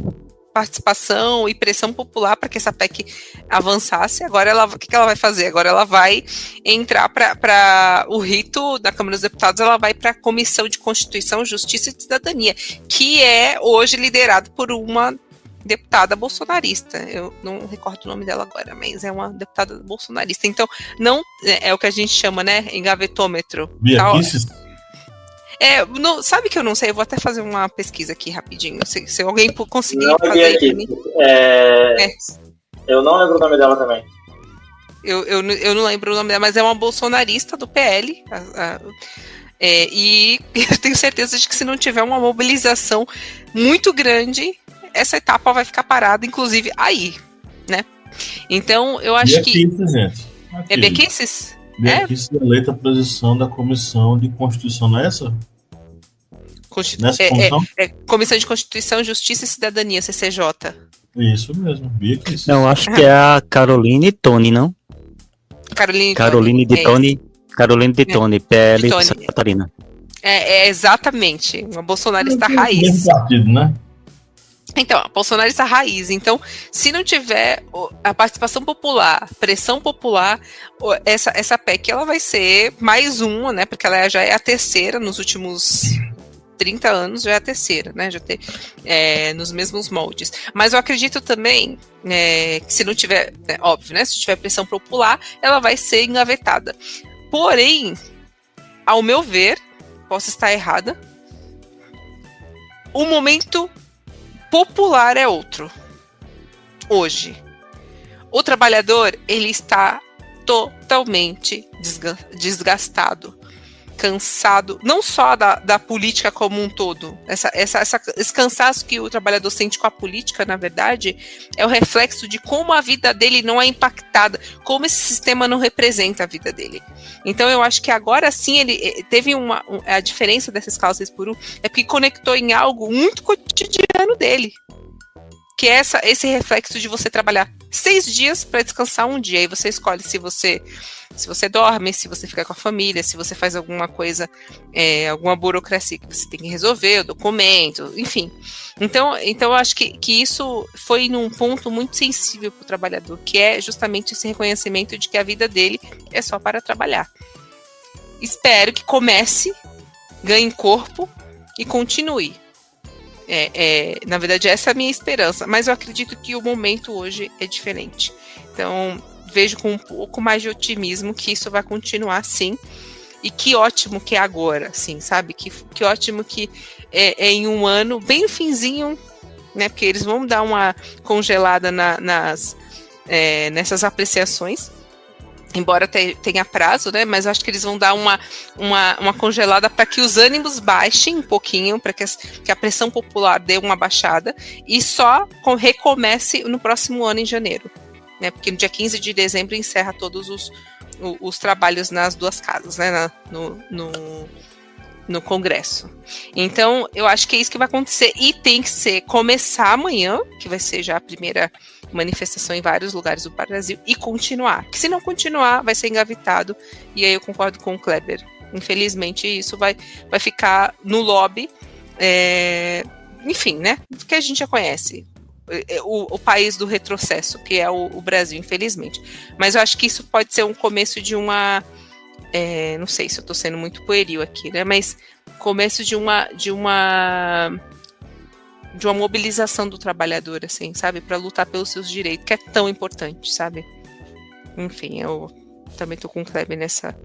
Speaker 5: participação e pressão popular para que essa PEC avançasse. Agora, o que ela vai fazer? Agora ela vai entrar para o rito da Câmara dos Deputados, ela vai para a Comissão de Constituição, Justiça e Cidadania, que é hoje liderado por uma deputada bolsonarista. Eu não recordo o nome dela agora, mas é uma deputada bolsonarista. Então, não é o que a gente chama, né, engavetômetro.
Speaker 2: Bia Kicis?
Speaker 5: Sabe que eu não sei, eu vou até fazer uma pesquisa aqui rapidinho, se alguém conseguir
Speaker 3: não
Speaker 5: fazer
Speaker 3: aqui. Eu não lembro o nome dela também.
Speaker 5: Eu não lembro o nome dela, mas é uma bolsonarista do PL, e eu tenho certeza de que se não tiver uma mobilização muito grande, essa etapa vai ficar parada, inclusive aí, né? Então, eu acho
Speaker 2: Bia Kicis, gente.
Speaker 5: É Bia Kicis?
Speaker 2: Bia Kicis é eleita a posição da Comissão de Constituição, não é essa? Nessa comissão?
Speaker 5: Comissão de Constituição, Justiça e Cidadania, CCJ.
Speaker 2: Isso mesmo, Bia Kicis.
Speaker 4: Não, acho que é a Caroline Toni, não?
Speaker 5: Caroline
Speaker 4: de Toni, PL de Santa Catarina.
Speaker 5: Exatamente, uma bolsonarista
Speaker 2: É
Speaker 5: raiz.
Speaker 2: mesmo partido, né?
Speaker 5: Então, a bolsonarista raiz. Então, se não tiver a participação popular, pressão popular, essa PEC ela vai ser mais uma, né? Porque ela já é a terceira nos últimos 30 anos, já é a terceira, né? Já nos mesmos moldes. Mas eu acredito também que se não tiver, óbvio, né? Se tiver pressão popular, ela vai ser engavetada. Porém, ao meu ver, posso estar errada, o momento popular é outro. Hoje, o trabalhador, ele está totalmente desgastado, cansado, não só da política como um todo. Esse cansaço que o trabalhador sente com a política, na verdade, é o reflexo de como a vida dele não é impactada, como esse sistema não representa a vida dele. Então, eu acho que agora sim ele teve a diferença dessas causas por um, é porque conectou em algo muito cotidiano dele, que é esse reflexo de você trabalhar 6 dias para descansar um dia, e você escolhe se você dorme, se você fica com a família, se você faz alguma coisa, alguma burocracia que você tem que resolver, o documento, enfim. Então eu acho que isso foi num ponto muito sensível para o trabalhador, que é justamente esse reconhecimento de que a vida dele é só para trabalhar. Espero que comece, ganhe corpo e continue. Na verdade, essa é a minha esperança, mas eu acredito que o momento hoje é diferente. Então, vejo com um pouco mais de otimismo que isso vai continuar sim, e que ótimo que é agora, assim, sabe? Que ótimo que é em um ano, bem finzinho, né? Porque eles vão dar uma congelada nessas apreciações, embora tenha prazo, né? Mas eu acho que eles vão dar uma congelada para que os ânimos baixem um pouquinho, para que a pressão popular dê uma baixada, e só recomece no próximo ano, em janeiro. Né? Porque no dia 15 de dezembro encerra todos os trabalhos nas duas casas, né? No Congresso. Então, eu acho que é isso que vai acontecer. E tem que começar amanhã, que vai ser já a primeira manifestação em vários lugares do Brasil, e continuar. Que se não continuar, vai ser engavetado. E aí eu concordo com o Kleber. Infelizmente, isso vai ficar no lobby. Enfim, né? Que a gente já conhece. O país do retrocesso, que é o Brasil, infelizmente. Mas eu acho que isso pode ser um começo de uma... não sei se eu estou sendo muito pueril aqui, né? Mas começo de uma mobilização do trabalhador, assim, sabe? Para lutar pelos seus direitos, que é tão importante, sabe? Enfim, eu também estou com o Kleber nessa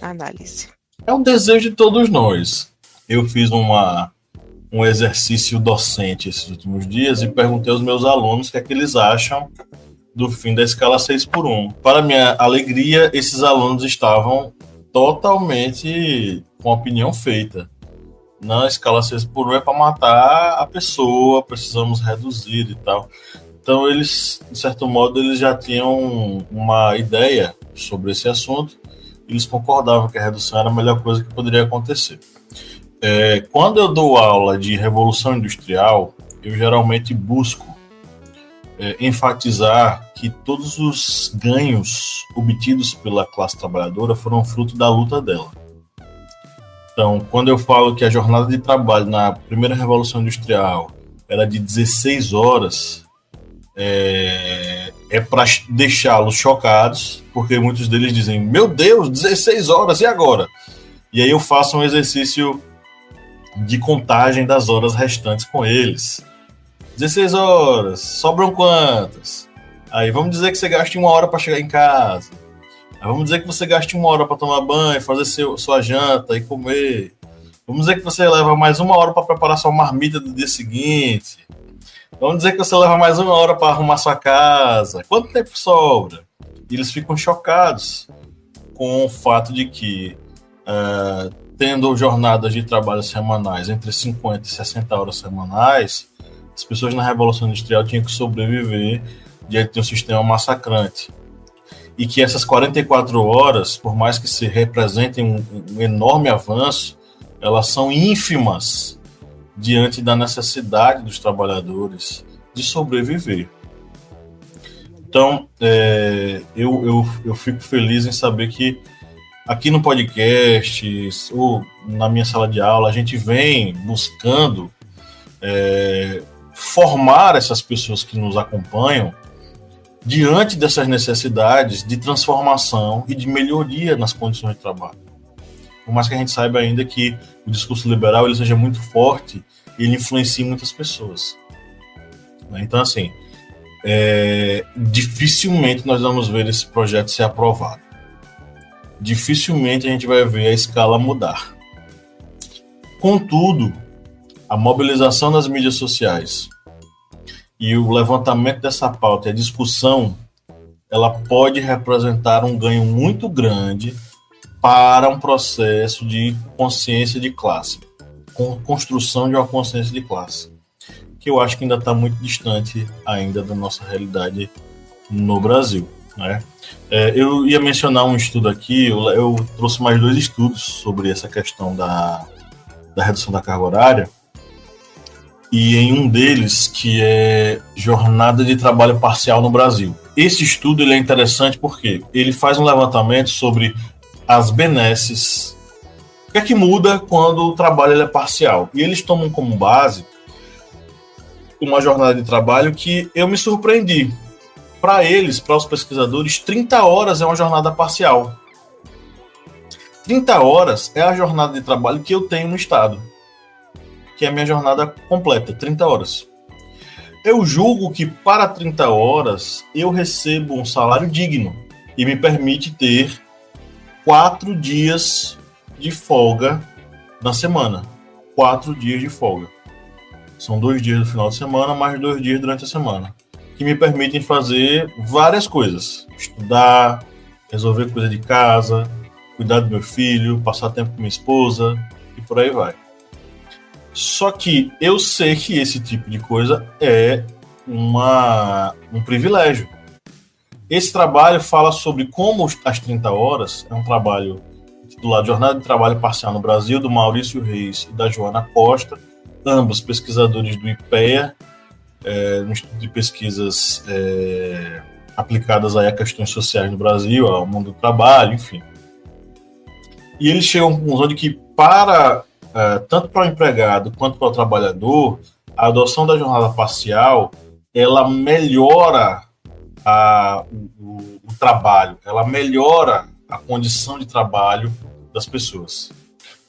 Speaker 5: análise.
Speaker 2: É um desejo de todos nós. Eu fiz um exercício docente esses últimos dias e perguntei aos meus alunos o que é que eles acham do fim da escala 6x1. Para minha alegria, esses alunos estavam totalmente com a opinião feita. Não, a escala 6x1 é para matar a pessoa, precisamos reduzir e tal. Então, eles, de certo modo, eles já tinham uma ideia sobre esse assunto. Eles concordavam que a redução era a melhor coisa que poderia acontecer. Quando eu dou aula de Revolução Industrial, eu geralmente busco enfatizar que todos os ganhos obtidos pela classe trabalhadora foram fruto da luta dela. Então, quando eu falo que a jornada de trabalho na primeira Revolução Industrial era de 16 horas, é para deixá-los chocados, porque muitos deles dizem, meu Deus, 16 horas, e agora? E aí eu faço um exercício de contagem das horas restantes com eles. 16 horas, sobram quantas? Aí vamos dizer que você gaste 1 hora para chegar em casa. Aí vamos dizer que você gaste 1 hora para tomar banho, fazer sua janta e comer. Vamos dizer que você leva mais 1 hora para preparar sua marmita do dia seguinte. Vamos dizer que você leva mais 1 hora para arrumar sua casa. Quanto tempo sobra? E eles ficam chocados com o fato de que, tendo jornadas de trabalho semanais entre 50 e 60 horas semanais, as pessoas na Revolução Industrial tinham que sobreviver diante de um sistema massacrante. E que essas 44 horas, por mais que se representem um enorme avanço, elas são ínfimas diante da necessidade dos trabalhadores de sobreviver. Então, eu fico feliz em saber que aqui no podcast ou na minha sala de aula, a gente vem buscando formar essas pessoas que nos acompanham diante dessas necessidades de transformação e de melhoria nas condições de trabalho. Por mais que a gente saiba ainda que o discurso liberal ele seja muito forte e ele influencia muitas pessoas. Então, assim, dificilmente nós vamos ver esse projeto ser aprovado. Dificilmente a gente vai ver a escala mudar. Contudo, a mobilização das mídias sociais e o levantamento dessa pauta e a discussão, ela pode representar um ganho muito grande para um processo de consciência de classe, com construção de uma consciência de classe, que eu acho que ainda está muito distante ainda da nossa realidade no Brasil, né? Eu ia mencionar um estudo aqui, eu trouxe mais 2 estudos sobre essa questão da redução da carga horária, e em um deles, que é jornada de trabalho parcial no Brasil. Esse estudo ele é interessante porque ele faz um levantamento sobre as benesses, o que é que muda quando o trabalho ele é parcial. E eles tomam como base uma jornada de trabalho que eu me surpreendi. Para eles, para os pesquisadores, 30 horas é uma jornada parcial. 30 horas é a jornada de trabalho que eu tenho no Estado, que é a minha jornada completa, 30 horas. Eu julgo que para 30 horas eu recebo um salário digno e me permite ter 4 dias de folga na semana. 4 dias de folga. São 2 dias no final de semana, mais 2 dias durante a semana, que me permitem fazer várias coisas. Estudar, resolver coisa de casa, cuidar do meu filho, passar tempo com minha esposa e por aí vai. Só que eu sei que esse tipo de coisa é um privilégio. Esse trabalho fala sobre como as 30 horas, é um trabalho intitulado Jornada de Trabalho Parcial no Brasil, do Maurício Reis e da Joana Costa, ambos pesquisadores do IPEA, no Instituto de Pesquisas aplicadas aí a questões sociais no Brasil, ao mundo do trabalho, enfim. E eles chegam à conclusão de que tanto para o empregado quanto para o trabalhador, a adoção da jornada parcial, ela melhora o trabalho, ela melhora a condição de trabalho das pessoas.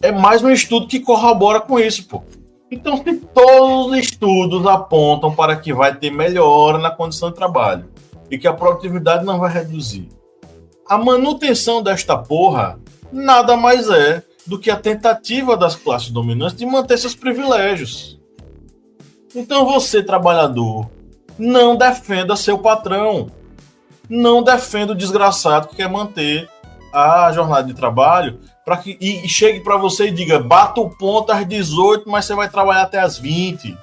Speaker 2: É mais um estudo que corrobora com isso, pô. Então, se todos os estudos apontam para que vai ter melhora na condição de trabalho e que a produtividade não vai reduzir, a manutenção desta porra nada mais é do que a tentativa das classes dominantes de manter seus privilégios. Então você, trabalhador, não defenda seu patrão. Não defenda o desgraçado que quer manter a jornada de trabalho e chegue para você e diga, bata o ponto às 18, mas você vai trabalhar até às 20.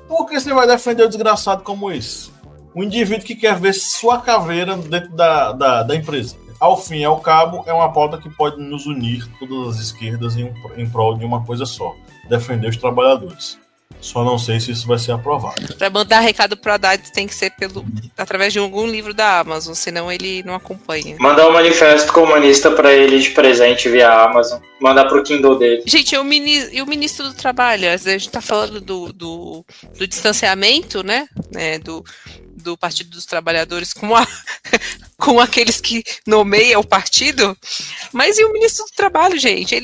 Speaker 2: Por que você vai defender o desgraçado como esse? Um indivíduo que quer ver sua caveira dentro da empresa. Ao fim e ao cabo, é uma pauta que pode nos unir, todas as esquerdas, em prol de uma coisa só: defender os trabalhadores. Só não sei se isso vai ser aprovado.
Speaker 5: Para mandar recado pro Haddad tem que ser através de algum livro da Amazon, senão ele não acompanha.
Speaker 3: Mandar um manifesto comunista para ele de presente via Amazon. Mandar pro Kindle dele.
Speaker 5: Gente, e o ministro do Trabalho? A gente tá falando do distanciamento, né? Do Partido dos Trabalhadores com aqueles que nomeiam o partido. Mas e o ministro do Trabalho, gente?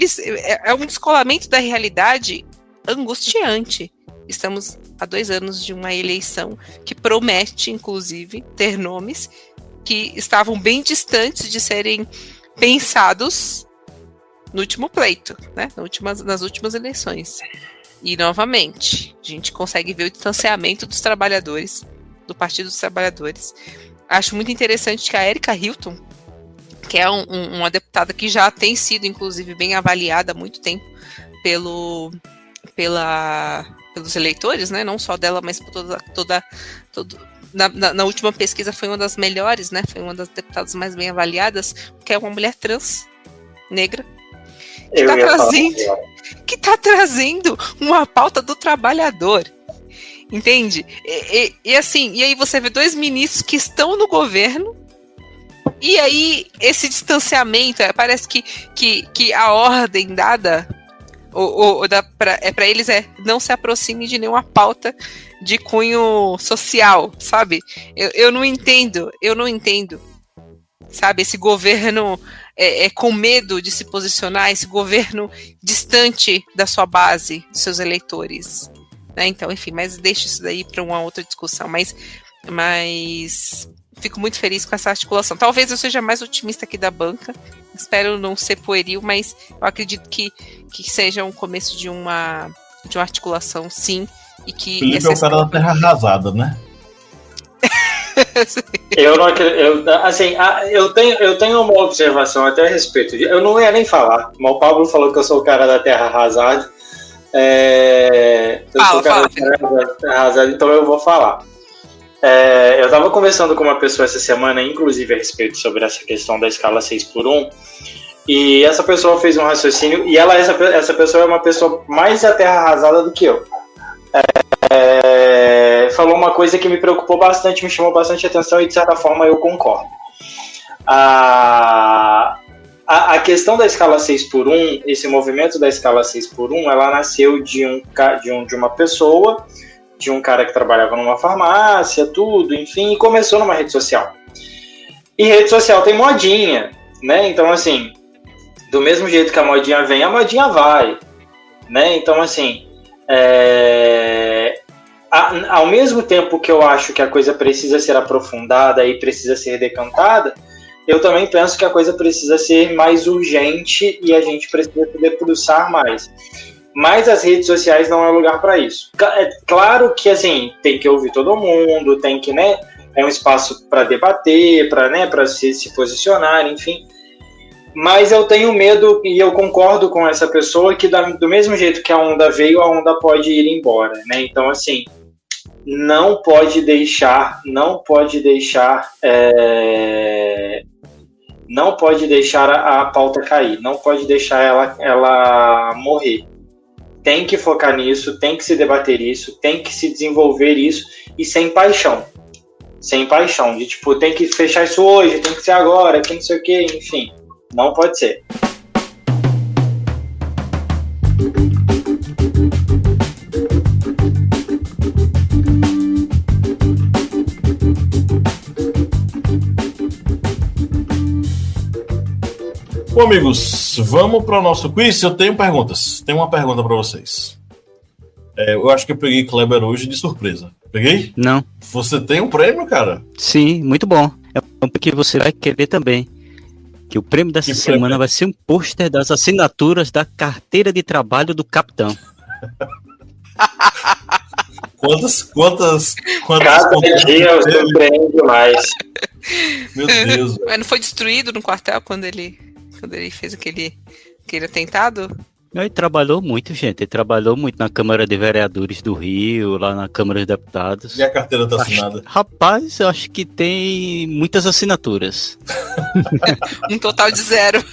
Speaker 5: É um descolamento da realidade angustiante. Estamos há 2 anos de uma eleição que promete, inclusive, ter nomes que estavam bem distantes de serem pensados no último pleito, né? Nas últimas eleições. E, novamente, a gente consegue ver o distanciamento dos trabalhadores, do Partido dos Trabalhadores. Acho muito interessante que a Erika Hilton, que é uma deputada que já tem sido, inclusive, bem avaliada há muito tempo pelos eleitores, né? Não só dela, mas por na última pesquisa foi uma das melhores, né? Foi uma das deputadas mais bem avaliadas, que é uma mulher trans, negra, que está trazendo uma pauta do trabalhador, entende? E assim, e aí você vê 2 ministros que estão no governo. E aí esse distanciamento, parece que a ordem dada para eles não se aproxime de nenhuma pauta de cunho social, sabe? Eu não entendo, sabe? Esse governo com medo de se posicionar, esse governo distante da sua base, dos seus eleitores, né? Então, enfim, mas deixa isso daí para uma outra discussão, mas fico muito feliz com essa articulação. Talvez eu seja mais otimista aqui da banca, espero não ser pueril, mas eu acredito que seja um começo de uma articulação, sim, e que...
Speaker 2: Felipe é o cara da terra arrasada, né?
Speaker 3: Eu não acredito, eu tenho uma observação até a respeito de, eu não ia nem falar, mas o Pablo falou que eu sou o cara da terra arrasada. Eu sou o cara da terra arrasada, então eu vou falar. Eu estava conversando com uma pessoa essa semana, inclusive a respeito sobre essa questão da escala 6x1, e essa pessoa fez um raciocínio, e essa pessoa é uma pessoa mais da terra arrasada do que eu. Falou uma coisa que me preocupou bastante, me chamou bastante atenção, e de certa forma eu concordo. A questão da escala 6x1, esse movimento da escala 6x1, ela nasceu de uma pessoa, de um cara que trabalhava numa farmácia, tudo, enfim, e começou numa rede social. E rede social tem modinha, né? Então, assim, do mesmo jeito que a modinha vem, a modinha vai, né? Então, assim, ao mesmo tempo que eu acho que a coisa precisa ser aprofundada e precisa ser decantada, eu também penso que a coisa precisa ser mais urgente e a gente precisa se debruçar mais. Mas as redes sociais não é lugar para isso. É claro que, assim, tem que ouvir todo mundo, tem que, né, é um espaço para debater, para se posicionar, enfim. Mas eu tenho medo, e eu concordo com essa pessoa, que do mesmo jeito que a onda veio, a onda pode ir embora, né? Então, assim, não pode deixar a pauta cair, não pode deixar ela morrer. Tem que focar nisso, tem que se debater isso, tem que se desenvolver isso, e sem paixão, de tipo, tem que fechar isso hoje, tem que ser agora, tem que ser o quê, enfim, não pode ser.
Speaker 2: Bom, amigos, vamos para o nosso quiz. Eu tenho perguntas. Tenho uma pergunta para vocês. Eu acho que eu peguei Kleber hoje de surpresa. Peguei?
Speaker 4: Não.
Speaker 2: Você tem um prêmio, cara?
Speaker 4: Sim, muito bom. É um que você vai querer também. Que o prêmio dessa semana vai ser um pôster das assinaturas da carteira de trabalho do capitão.
Speaker 2: Quantas
Speaker 3: Cada dia eu surpreendo mais.
Speaker 2: Meu Deus.
Speaker 5: Mas não foi destruído no quartel quando ele fez aquele atentado?
Speaker 4: Ele trabalhou muito, gente. Ele trabalhou muito na Câmara de Vereadores do Rio, lá na Câmara de Deputados.
Speaker 2: E a carteira tá assinada?
Speaker 4: Rapaz, eu acho que tem muitas assinaturas.
Speaker 5: Um total de 0.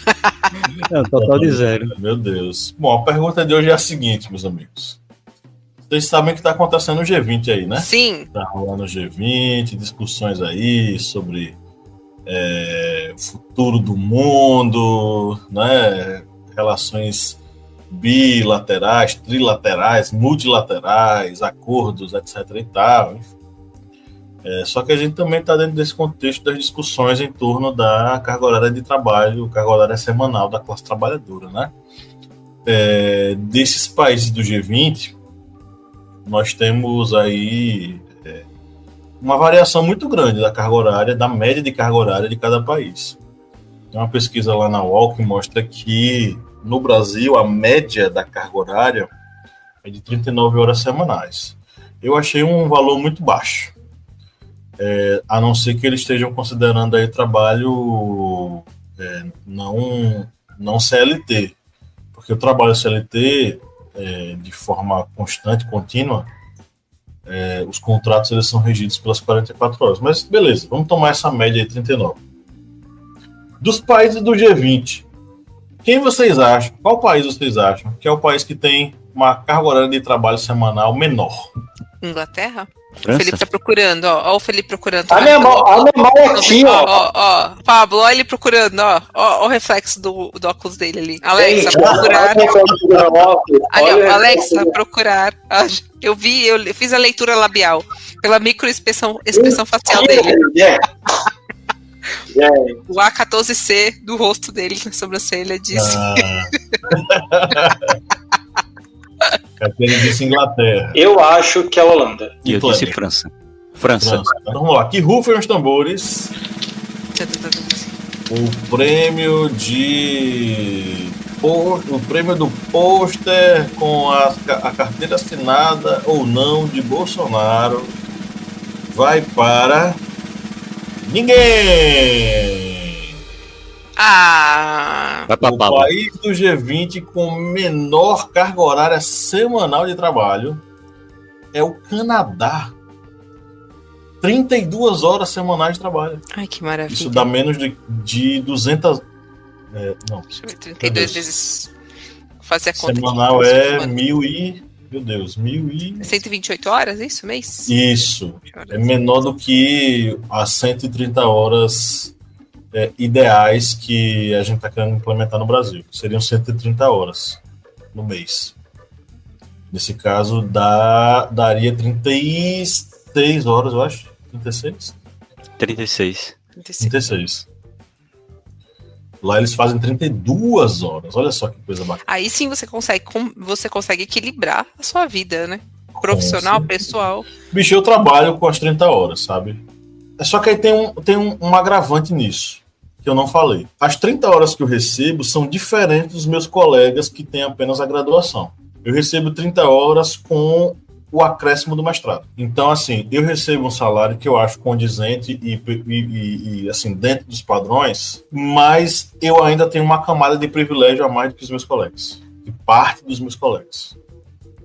Speaker 4: Um total de 0.
Speaker 2: Meu Deus. Bom, a pergunta de hoje é a seguinte, meus amigos. Vocês sabem que está acontecendo o G20 aí, né?
Speaker 5: Sim.
Speaker 2: Está rolando o G20, discussões aí sobre futuro do mundo, né? Relações bilaterais, trilaterais, multilaterais, acordos, etc. e tal. Só que a gente também está dentro desse contexto das discussões em torno da carga horária de trabalho, carga horária semanal da classe trabalhadora, né? Desses países do G20, nós temos aí uma variação muito grande da carga horária, da média de carga horária de cada país. Tem uma pesquisa lá na UOL que mostra que no Brasil a média da carga horária é de 39 horas semanais. Eu achei um valor muito baixo, a não ser que eles estejam considerando aí trabalho não CLT, porque o trabalho CLT, de forma constante, contínua, os contratos eles são regidos pelas 44 horas. Mas beleza, vamos tomar essa média aí, 39. Dos países do G20, qual país vocês acham que é o país que tem uma carga horária de trabalho semanal menor?
Speaker 5: Inglaterra?
Speaker 4: França?
Speaker 5: O Felipe tá procurando, ó o Felipe procurando.
Speaker 3: A minha mão aqui, ó.
Speaker 5: Ó, Pablo, ó ele procurando, ó o reflexo do óculos dele ali. Alexa,
Speaker 3: Gente,
Speaker 5: procurar. Ali, ó, Alexa,
Speaker 3: olha,
Speaker 5: procurar. Eu fiz a leitura labial pela microexpressão facial dele. O A14C do rosto dele na sobrancelha disse.
Speaker 2: Ele disse Inglaterra.
Speaker 3: Eu acho que é a Holanda.
Speaker 4: E eu disse França. França.
Speaker 2: Então, vamos lá, que rufem os tambores. O prêmio do pôster com a carteira assinada ou não de Bolsonaro vai para ninguém.
Speaker 4: Vai
Speaker 2: O país do G20 com menor carga horária semanal de trabalho é o Canadá. 32 horas semanais de trabalho.
Speaker 5: Ai, que maravilha.
Speaker 2: Isso dá menos de 200... não.
Speaker 5: Deixa eu ver, 32 vezes... Fazer a conta
Speaker 2: semanal
Speaker 5: aqui,
Speaker 2: é
Speaker 5: 128 horas, é isso, mês?
Speaker 2: Isso. É menor do que as 130 horas ideais que a gente está querendo implementar no Brasil. Seriam 130 horas no mês. Nesse caso, daria 36 horas, eu acho. 36? 36. Lá eles fazem 32 horas. Olha só que coisa bacana.
Speaker 5: Aí sim você consegue equilibrar a sua vida, né? Profissional, pessoal.
Speaker 2: Bicho, eu trabalho com as 30 horas, sabe? Só que aí tem um agravante nisso, que eu não falei. As 30 horas que eu recebo são diferentes dos meus colegas que têm apenas a graduação. Eu recebo 30 horas com o acréscimo do mestrado. Então, assim, eu recebo um salário que eu acho condizente e assim, dentro dos padrões, mas eu ainda tenho uma camada de privilégio a mais do que os meus colegas. E parte dos meus colegas,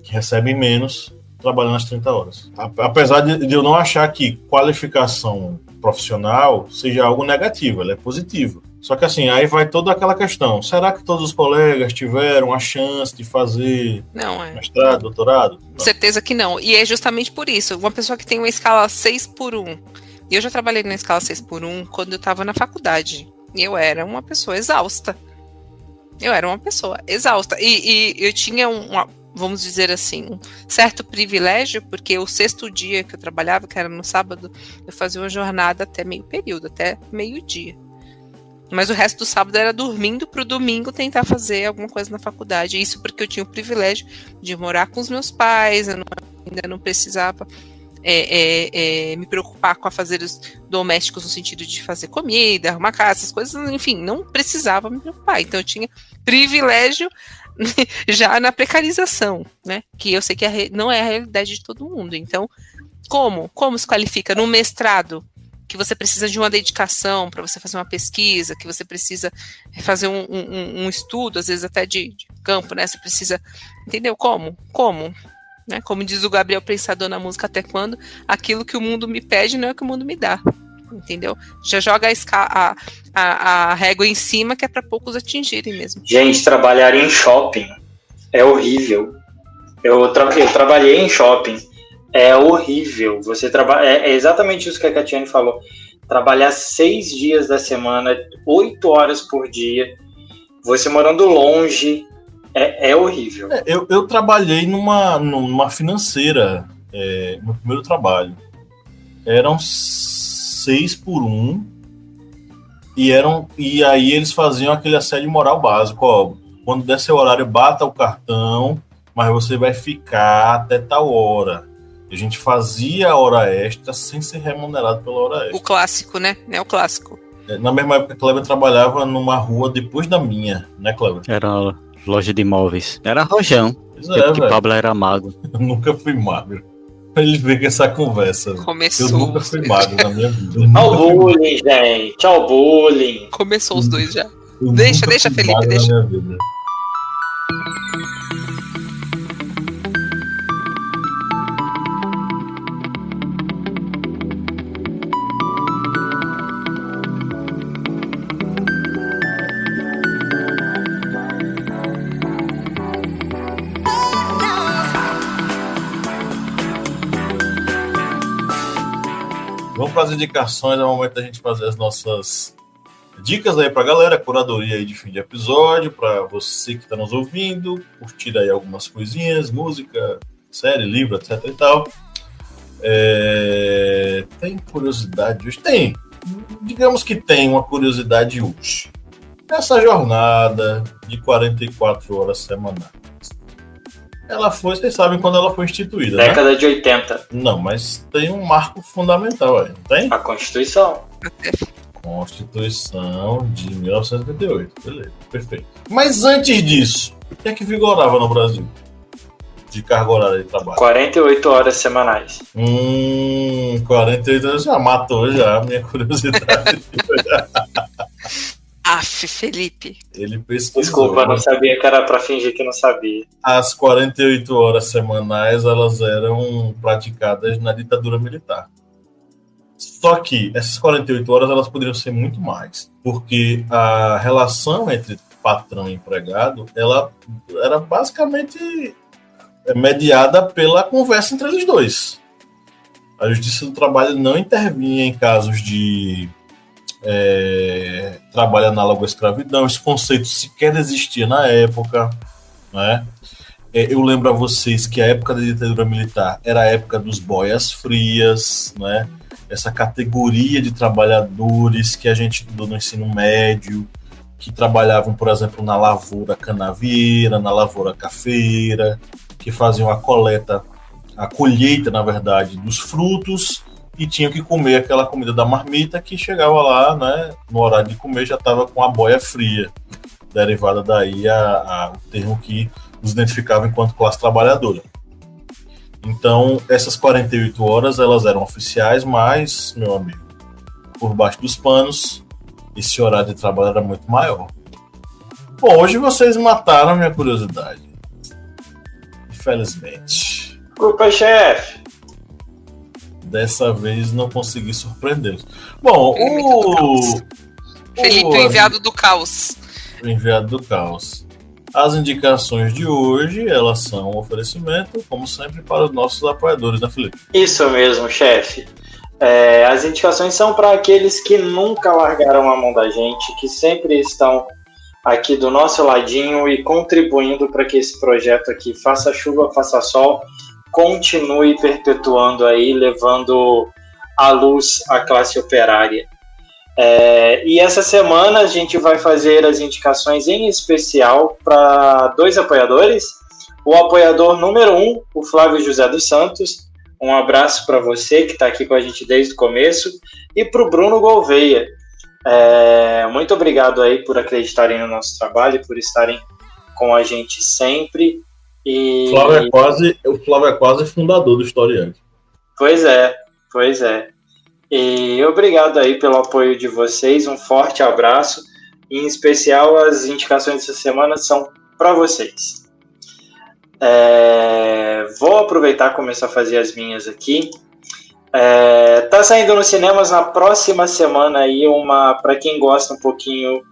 Speaker 2: que recebem menos trabalhando as 30 horas. Apesar de eu não achar que qualificação profissional seja algo negativo, ela é positiva. Só que assim, aí vai toda aquela questão. Será que todos os colegas tiveram a chance de fazer mestrado, doutorado?
Speaker 5: Com certeza que não. E é justamente por isso. Uma pessoa que tem uma escala 6x1. E eu já trabalhei na escala 6x1 quando eu estava na faculdade. E eu era uma pessoa exausta. E eu tinha vamos dizer assim, um certo privilégio, porque o sexto dia que eu trabalhava, que era no sábado, eu fazia uma jornada até meio período, até meio-dia. Mas o resto do sábado era dormindo para o domingo tentar fazer alguma coisa na faculdade. Isso porque eu tinha o privilégio de morar com os meus pais, eu ainda não precisava me preocupar com afazeres domésticos no sentido de fazer comida, arrumar casa, essas coisas, enfim, não precisava me preocupar. Então eu tinha privilégio já na precarização, né? Que eu sei que não é a realidade de todo mundo. Então, como se qualifica? No mestrado, que você precisa de uma dedicação para você fazer uma pesquisa, que você precisa fazer um estudo, às vezes até de campo, né? Você precisa, entendeu? Como? Né? Como diz o Gabriel Pensador na música Até Quando, aquilo que o mundo me pede não é o que o mundo me dá, entendeu? Já joga a régua em cima, que é para poucos atingirem mesmo.
Speaker 3: Gente, trabalhar em shopping é horrível. Eu trabalhei em shopping. É horrível. É exatamente isso que a Catiane falou. Trabalhar 6 dias da semana, 8 horas por dia, você morando longe, é horrível.
Speaker 2: Eu trabalhei numa financeira, meu primeiro trabalho. Eram 6 por 1 e aí eles faziam aquele assédio moral básico, ó, quando der seu horário, bata o cartão, mas você vai ficar até tal hora. A gente fazia a hora extra sem ser remunerado pela hora extra.
Speaker 5: O clássico, né? É o clássico.
Speaker 2: Na mesma época, Kleber trabalhava numa rua depois da minha, né, Kleber?
Speaker 4: Era loja de imóveis. Era rojão. Porque Pablo era magro.
Speaker 2: Eu nunca fui magro. Pra ele ver com essa conversa.
Speaker 5: Começou.
Speaker 2: Eu nunca fui magro na minha vida.
Speaker 3: Tchau, bullying, gente. Tchau, bullying.
Speaker 5: Começou os dois já. Deixa, Felipe, deixa.
Speaker 2: Vamos para as indicações, é o momento da gente fazer as nossas dicas aí para a galera, curadoria aí de fim de episódio, para você que está nos ouvindo, curtir aí algumas coisinhas, música, série, livro, etc e tal. Tem curiosidade hoje? Tem. Digamos que tem uma curiosidade hoje. Essa jornada de 44 horas semanais. Ela foi, vocês sabem quando ela foi instituída,
Speaker 3: Década de 80.
Speaker 2: Não, mas tem um marco fundamental aí, não tem?
Speaker 3: A Constituição.
Speaker 2: Constituição de 1988, beleza, perfeito. Mas antes disso, o que é que vigorava no Brasil? De carga horária de trabalho?
Speaker 3: 48 horas semanais.
Speaker 2: 48 horas já matou já a minha curiosidade.
Speaker 5: Felipe.
Speaker 2: Ele pesquisou.
Speaker 3: Desculpa, não sabia que era pra fingir que não sabia.
Speaker 2: As 48 horas semanais, elas eram praticadas na ditadura militar. Só que essas 48 horas, elas poderiam ser muito mais. Porque a relação entre patrão e empregado, ela era basicamente mediada pela conversa entre eles dois. A Justiça do Trabalho não intervinha em casos de trabalho análogo à escravidão. Esse conceito sequer existia na época, né? Eu lembro a vocês que a época da ditadura militar era a época dos boias frias, né? Essa categoria de trabalhadores que a gente estudou no ensino médio, que trabalhavam, por exemplo, na lavoura canavieira, na lavoura cafeira, que faziam a colheita, na verdade, dos frutos, e tinham que comer aquela comida da marmita que chegava lá, né, no horário de comer já estava com a boia fria, derivada daí o termo que os identificava enquanto classe trabalhadora. Então, essas 48 horas, elas eram oficiais, mas, meu amigo, por baixo dos panos, esse horário de trabalho era muito maior. Bom, hoje vocês mataram a minha curiosidade. Infelizmente.
Speaker 3: Desculpa, chefe.
Speaker 2: Dessa vez não consegui surpreendê-los. Bom,
Speaker 5: Felipe, o enviado do caos.
Speaker 2: O enviado do caos. As indicações de hoje, elas são um oferecimento, como sempre, para os nossos apoiadores, né, Felipe?
Speaker 3: Isso mesmo, chefe. As indicações são para aqueles que nunca largaram a mão da gente, que sempre estão aqui do nosso ladinho e contribuindo para que esse projeto aqui, faça chuva, faça sol, continue perpetuando aí, levando à luz a classe operária. E essa semana a gente vai fazer as indicações em especial para 2 apoiadores. O apoiador número 1, o Flávio José dos Santos. Um abraço para você que está aqui com a gente desde o começo. E para o Bruno Gouveia. Muito obrigado aí por acreditarem no nosso trabalho, por estarem com a gente sempre.
Speaker 2: O Flávio é quase fundador do Historiante.
Speaker 3: Pois é. E obrigado aí pelo apoio de vocês, um forte abraço. Em especial, as indicações dessa semana são para vocês. Vou aproveitar e começar a fazer as minhas aqui. Tá saindo nos cinemas na próxima semana aí para quem gosta um pouquinho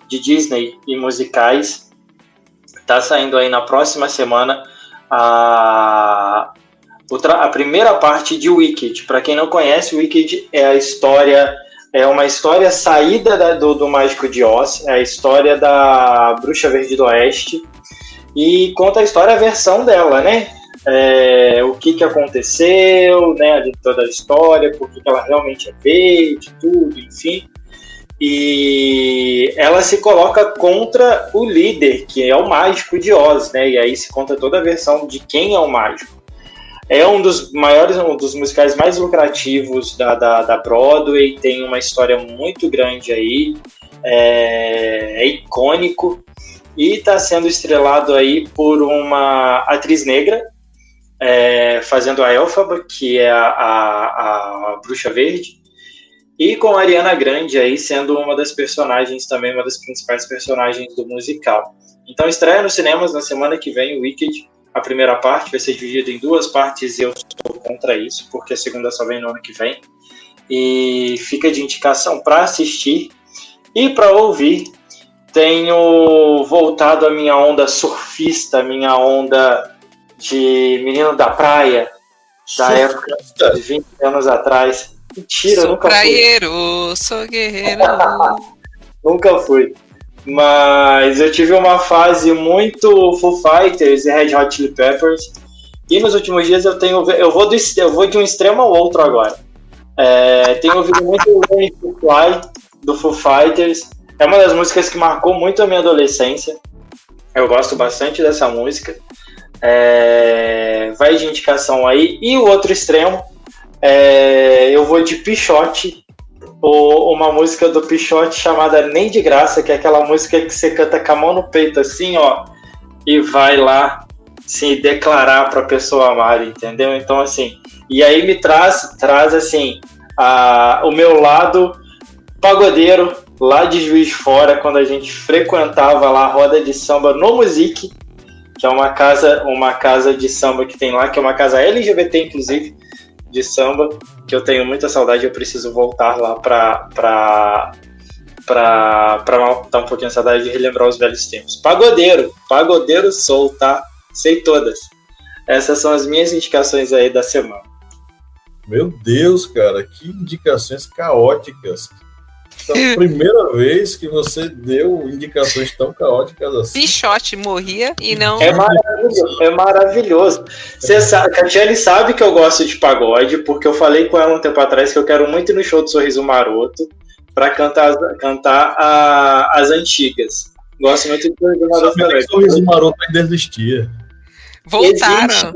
Speaker 3: de Disney e musicais, tá saindo aí na próxima semana a primeira parte de Wicked. Para quem não conhece, Wicked é uma história saída do Mágico de Oz, é a história da Bruxa Verde do Oeste, e conta a história, a versão dela, né? O que aconteceu, né? De toda a história, por que ela realmente é verde, tudo, enfim. E ela se coloca contra o líder, que é o Mágico de Oz, né? E aí se conta toda a versão de quem é o Mágico. É um dos musicais mais lucrativos da Broadway, tem uma história muito grande aí, é icônico, e está sendo estrelado aí por uma atriz negra, fazendo a Elphaba, que é a Bruxa Verde, e com a Ariana Grande aí sendo uma das personagens também, uma das principais personagens do musical. Então estreia nos cinemas na semana que vem, o Wicked. A primeira parte vai ser dividida em 2 partes e eu sou contra isso, porque a segunda só vem no ano que vem. E fica de indicação para assistir e para ouvir. Tenho voltado a minha onda surfista, minha onda de menino da praia, da época de 20 anos atrás. Mentira,
Speaker 5: sou
Speaker 3: nunca
Speaker 5: praieiro, sou guerreiro.
Speaker 3: Nunca fui. Mas eu tive uma fase muito Foo Fighters e Red Hot Chili Peppers. E nos últimos dias eu vou de um extremo ao outro agora. Tenho ouvido muito o Learning to Fly do Foo Fighters. É uma das músicas que marcou muito a minha adolescência. Eu gosto bastante dessa música. Vai de indicação aí. E o outro extremo, eu vou de Pichote. Uma música do Pichote chamada Nem de Graça, que é aquela música que você canta com a mão no peito assim, ó, e vai lá se declarar pra pessoa amada, entendeu? Então, assim, e aí me traz assim, o meu lado pagodeiro, lá de Juiz de Fora, quando a gente frequentava lá a roda de samba no Music, que é uma casa de samba que tem lá, que é uma casa LGBT, inclusive, de samba, que eu tenho muita saudade, eu preciso voltar lá pra matar um pouquinho a saudade de relembrar os velhos tempos. Pagodeiro sou, tá? Sei todas. Essas são as minhas indicações aí da semana.
Speaker 2: Meu Deus, cara, que indicações caóticas. É a primeira vez que você deu indicações tão caóticas assim.
Speaker 5: Pichote morria e não...
Speaker 3: É maravilhoso. Você sabe, a Catiele sabe que eu gosto de pagode, porque eu falei com ela um tempo atrás que eu quero muito ir no show do Sorriso Maroto para cantar as antigas. Gosto muito de Sorriso Maroto também.
Speaker 2: Sorriso Maroto ainda existia.
Speaker 5: Voltaram.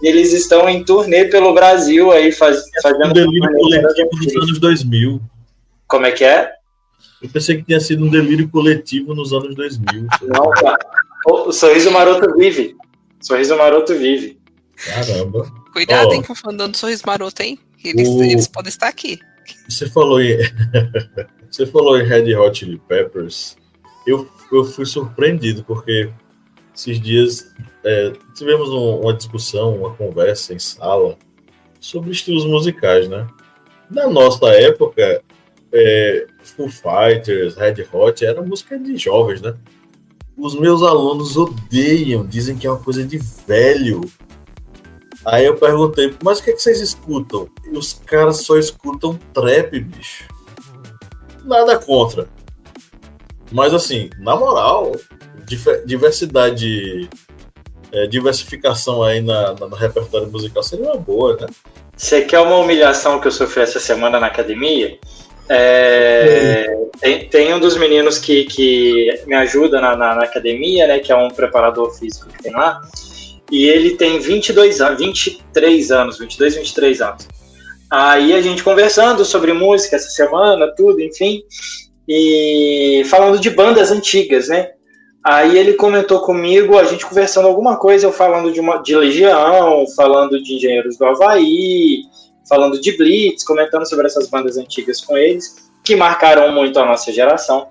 Speaker 3: Eles estão em turnê pelo Brasil aí, fazendo...
Speaker 2: Um delírio coletivo nos anos 2000.
Speaker 3: Como é que é?
Speaker 2: Eu pensei que tinha sido um delírio coletivo nos anos 2000.
Speaker 3: Não, cara. O Sorriso Maroto vive. Sorriso Maroto vive.
Speaker 2: Caramba.
Speaker 5: Cuidado, hein, com o fandom do Sorriso Maroto, hein? Eles podem estar aqui.
Speaker 2: Você falou em Red Hot Chili Peppers. Eu fui surpreendido, porque esses dias tivemos uma discussão, uma conversa em sala sobre estilos musicais, né? Na nossa época, Foo Fighters, Red Hot, era música de jovens, né? Os meus alunos odeiam, dizem que é uma coisa de velho. Aí eu perguntei, mas o que vocês escutam? E os caras só escutam trap, bicho. Nada contra. Mas assim, na moral, diversificação aí no repertório musical seria uma boa, né?
Speaker 3: Você quer uma humilhação que eu sofri essa semana na academia? Tem um dos meninos que me ajuda na academia, né, que é um preparador físico que tem lá, e ele tem 23 anos. Aí a gente conversando sobre música essa semana, tudo, enfim, e falando de bandas antigas, né? Aí ele comentou comigo, a gente conversando alguma coisa, eu falando de Legião, falando de Engenheiros do Havaí, falando de Blitz, comentando sobre essas bandas antigas com eles, que marcaram muito a nossa geração.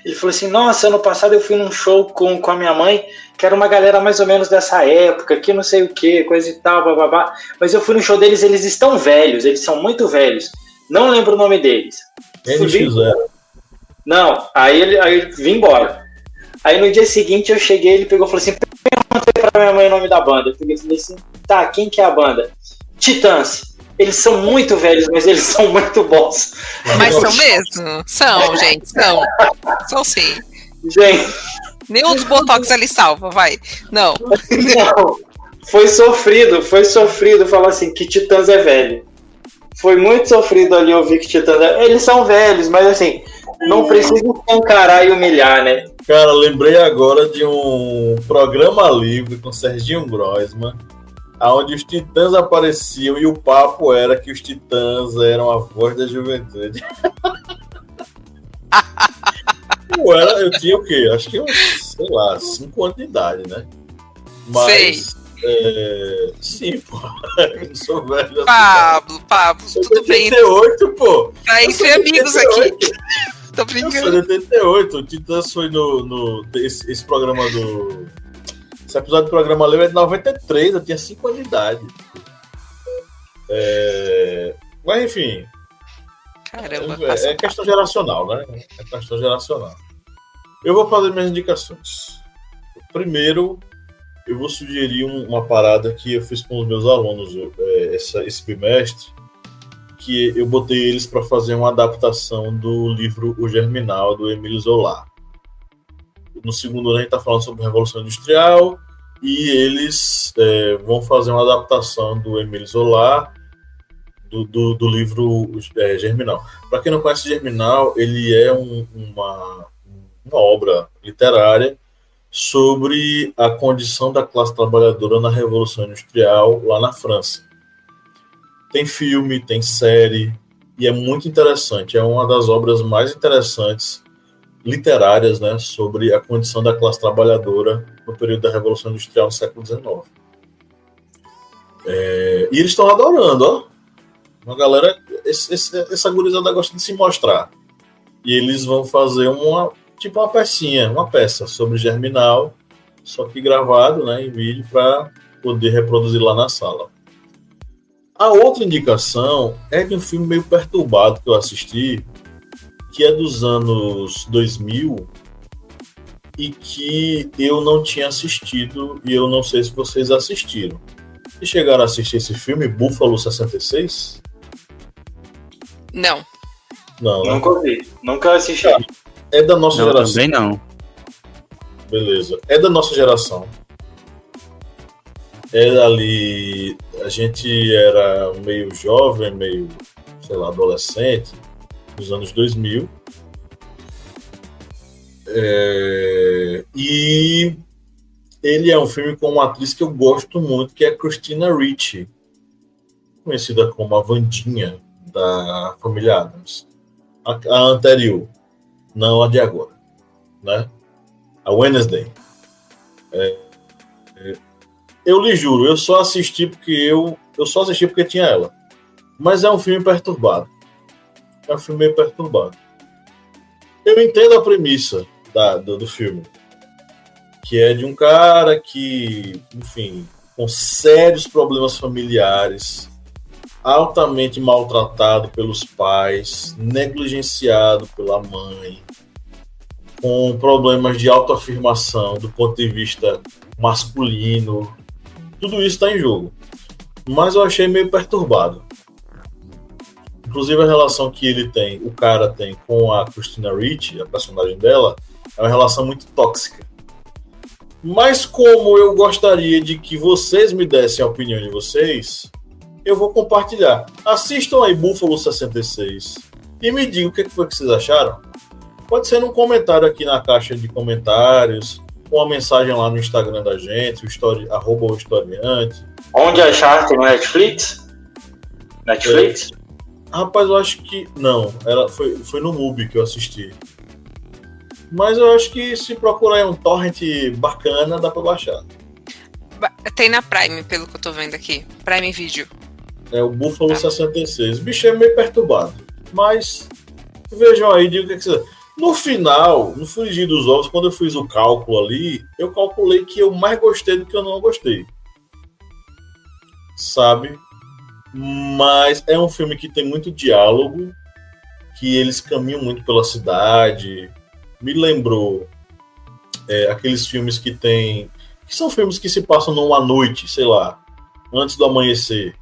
Speaker 3: Ele falou assim, nossa, ano passado eu fui num show com a minha mãe, que era uma galera mais ou menos dessa época, que não sei o que, coisa e tal, bababá, mas eu fui no show deles, eles estão velhos, eles são muito velhos, não lembro o nome deles.
Speaker 2: NX0.
Speaker 3: Não, aí vim embora. Aí no dia seguinte eu cheguei, ele pegou e falou assim, perguntei pra minha mãe o nome da banda. Eu peguei e falei assim, tá, quem que é a banda? Titãs. Eles são muito velhos, mas eles são muito bons.
Speaker 5: Mas são mesmo? São, gente, são. São sim.
Speaker 3: Gente,
Speaker 5: Nem os botox ali salva, vai. Não.
Speaker 3: não. Foi sofrido falar assim, que Titãs é velho. Foi muito sofrido ali ouvir que Titãs é... Eles são velhos, mas assim, não precisa encarar e humilhar, né?
Speaker 2: Cara, lembrei agora de um programa livre com Serginho Groisman, onde os Titãs apareciam e o papo era que os Titãs eram a voz da juventude. Eu tinha o quê? Acho que uns, sei lá, 5 anos de idade, né? Mas, sim, pô. Eu sou velho.
Speaker 5: Pablo,
Speaker 2: sou
Speaker 5: tudo bem.
Speaker 2: 88, pô.
Speaker 5: Tá entre amigos 88. Aqui. Tô
Speaker 2: Eu
Speaker 5: brincando.
Speaker 2: sou de 88. O Titãs foi esse programa do... Esse episódio do programa livre é de 93. Eu tinha 5 anos de idade. Mas, enfim...
Speaker 5: Caramba,
Speaker 2: é questão geracional, né? É questão geracional. Eu vou fazer minhas indicações. Primeiro, eu vou sugerir uma parada que eu fiz com os meus alunos esse bimestre, que eu botei eles para fazer uma adaptação do livro O Germinal, do Émile Zola. No segundo ano a gente está falando sobre a Revolução Industrial e eles vão fazer uma adaptação do Émile Zola do livro Germinal. Para quem não conhece Germinal, ele é uma obra literária sobre a condição da classe trabalhadora na Revolução Industrial lá na França. Tem filme, tem série, e é muito interessante. É uma das obras mais interessantes literárias, né, sobre a condição da classe trabalhadora no período da Revolução Industrial no século XIX. E eles estão adorando, ó. Uma galera, essa gurizada gosta de se mostrar. E eles vão fazer uma pecinha, uma peça sobre Germinal, só que gravado, né, em vídeo, para poder reproduzir lá na sala. A outra indicação é de um filme meio perturbado que eu assisti, que é dos anos 2000 e que eu não tinha assistido e eu não sei se vocês assistiram. Vocês chegaram a assistir esse filme, Búfalo 66?
Speaker 5: Não.
Speaker 2: Não, né?
Speaker 3: Nunca ouvi, nunca assisti.
Speaker 2: É da nossa geração.
Speaker 4: Também não.
Speaker 2: Beleza. É da nossa geração. Ali, a gente era meio jovem, meio, sei lá, adolescente, nos anos 2000. E ele é um filme com uma atriz que eu gosto muito, que é a Christina Ricci, conhecida como a Wandinha da família Addams. A anterior, não a de agora, né? A Wednesday. Eu lhe juro, eu só assisti porque tinha ela. Mas é um filme perturbado. É um filme meio perturbado. Eu entendo a premissa do filme, que é de um cara que, enfim, com sérios problemas familiares, altamente maltratado pelos pais, negligenciado pela mãe, com problemas de autoafirmação do ponto de vista masculino. Tudo isso está em jogo. Mas eu achei meio perturbado. Inclusive a relação que o cara tem com a Christina Ricci, a personagem dela, é uma relação muito tóxica. Mas como eu gostaria de que vocês me dessem a opinião de vocês, eu vou compartilhar. Assistam aí Búfalo 66 e me digam o que foi que vocês acharam. Pode ser num comentário aqui na caixa de comentários, uma mensagem lá no Instagram da gente, @historiante.
Speaker 3: Onde achar? Tem no Netflix? Netflix?
Speaker 2: Rapaz, eu acho que não. Foi no MUBI que eu assisti. Mas eu acho que se procurar um torrent bacana, dá pra baixar.
Speaker 5: Tem na Prime, pelo que eu tô vendo aqui. Prime Video.
Speaker 2: É o Búfalo 66. O bicho é meio perturbado. Mas vejam aí, diga o que vocês... No final, no frigir dos ovos, quando eu fiz o cálculo ali, eu calculei que eu mais gostei do que eu não gostei. Sabe? Mas é um filme que tem muito diálogo, que eles caminham muito pela cidade. Me lembrou aqueles filmes que são filmes que se passam numa noite, sei lá, antes do amanhecer,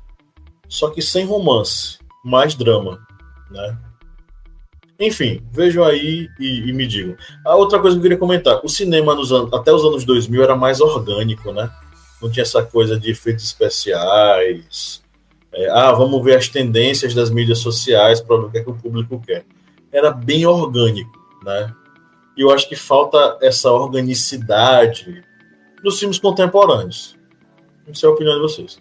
Speaker 2: só que sem romance, mais drama, né? Enfim, vejam aí e me digam. A outra coisa que eu queria comentar, o cinema até os anos 2000 era mais orgânico, né? Não tinha essa coisa de efeitos especiais, vamos ver as tendências das mídias sociais para ver o que é que o público quer. Era bem orgânico, né? E eu acho que falta essa organicidade nos filmes contemporâneos. Não sei a opinião de vocês.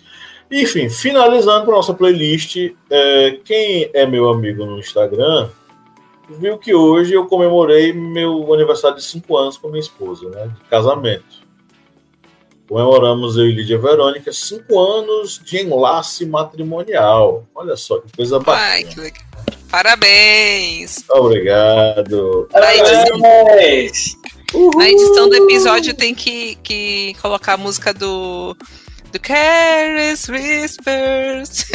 Speaker 2: Enfim, finalizando para a nossa playlist, quem é meu amigo no Instagram viu que hoje eu comemorei meu aniversário de 5 anos com minha esposa, né? De casamento. Comemoramos eu e Lídia Verônica 5 anos de enlace matrimonial. Olha só que coisa bacana.
Speaker 5: Ai, que legal. Parabéns!
Speaker 2: Obrigado.
Speaker 3: Parabéns!
Speaker 5: Na edição do episódio tem que colocar a música do Careless Whispers.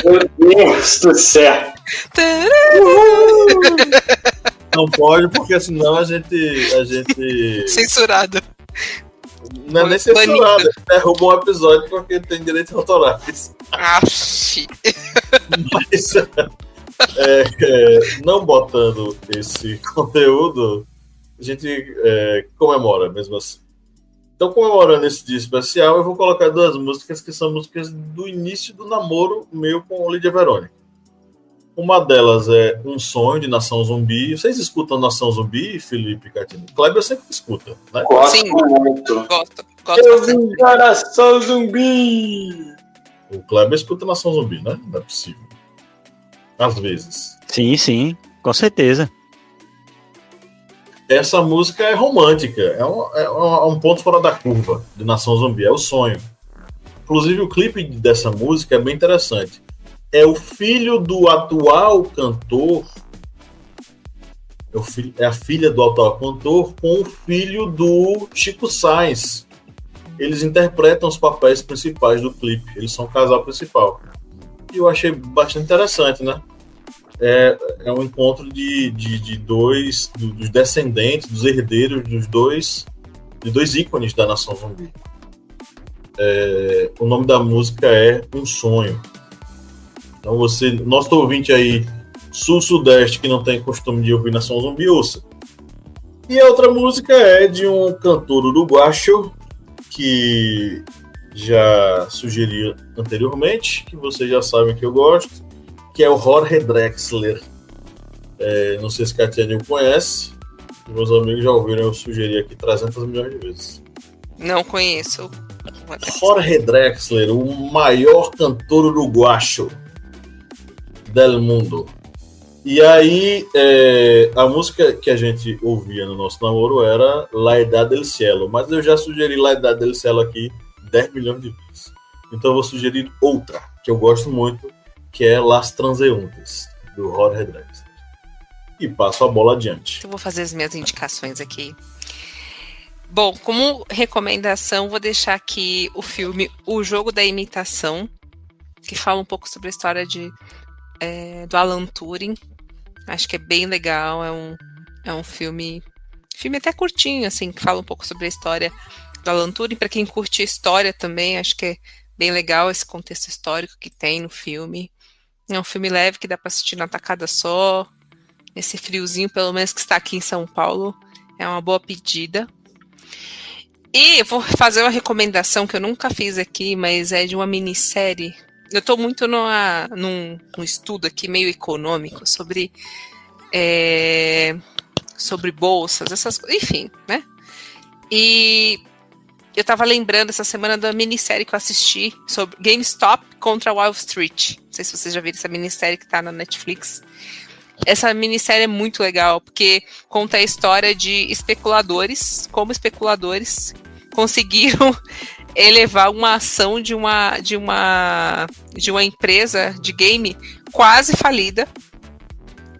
Speaker 3: Meu Deus do céu!
Speaker 2: Não pode, porque senão a gente...
Speaker 5: Censurado.
Speaker 2: Não é nem censurado, derruba um episódio porque tem direitos autorais.
Speaker 5: Aff.
Speaker 2: Mas, não botando esse conteúdo, a gente comemora mesmo assim. Então, comemorando esse dia especial, eu vou colocar 2 músicas que são músicas do início do namoro meu com Lídia Verônica. Uma delas é Um Sonho, de Nação Zumbi. Vocês escutam Nação Zumbi, Felipe e Catino? Kleber sempre escuta, né?
Speaker 3: Gosto muito.
Speaker 5: Gosto
Speaker 3: Eu
Speaker 5: bastante.
Speaker 3: vim da Nação Zumbi!
Speaker 2: O Kleber escuta Nação Zumbi, né? Não é possível. Às vezes.
Speaker 4: Sim, com certeza.
Speaker 2: Essa música é romântica. É um ponto fora da curva de Nação Zumbi. É o sonho. Inclusive, o clipe dessa música é bem interessante. É o filho do atual cantor. É a filha do atual cantor com o filho do Chico Sainz. Eles interpretam os papéis principais do clipe. Eles são o casal principal. E eu achei bastante interessante, né? É um encontro de dos descendentes, dos herdeiros de dois ícones da Nação Zumbi. O nome da música é Um Sonho. Então nosso ouvinte aí, sul-sudeste, que não tem costume de ouvir Nação Zumbi, ouça. E a outra música é de um cantor uruguaio que já sugeri anteriormente, que vocês já sabem que eu gosto, que é o Jorge Drexler. Não sei se Catiane o conhece, meus amigos já ouviram eu sugerir aqui 300 milhões de vezes.
Speaker 5: Não conheço.
Speaker 2: Jorge Drexler, o maior cantor uruguaio del mundo. E aí, a música que a gente ouvia no nosso namoro era La Edad del Cielo, mas eu já sugeri La Edad del Cielo aqui 10 milhões de vezes. Então eu vou sugerir outra, que eu gosto muito, que é Las Transeuntes, do Jorge Drexler. E passo a bola adiante.
Speaker 5: Eu vou fazer as minhas indicações aqui. Bom, como recomendação, vou deixar aqui o filme O Jogo da Imitação, que fala um pouco sobre a história do Alan Turing. Acho que é bem legal, é um filme até curtinho, assim, que fala um pouco sobre a história do Alan Turing. Para quem curte história também, acho que é bem legal esse contexto histórico que tem no filme. É um filme leve que dá para assistir na tacada só, nesse friozinho, pelo menos que está aqui em São Paulo, é uma boa pedida. E eu vou fazer uma recomendação que eu nunca fiz aqui, mas é de uma minissérie. Eu estou muito num estudo aqui meio econômico sobre bolsas, essas coisas, enfim, né? E eu estava lembrando essa semana da minissérie que eu assisti sobre GameStop contra Wall Street. Não sei se vocês já viram essa minissérie que está na Netflix. Essa minissérie é muito legal, porque conta a história de especuladores, como especuladores conseguiram elevar uma ação de uma empresa de game quase falida,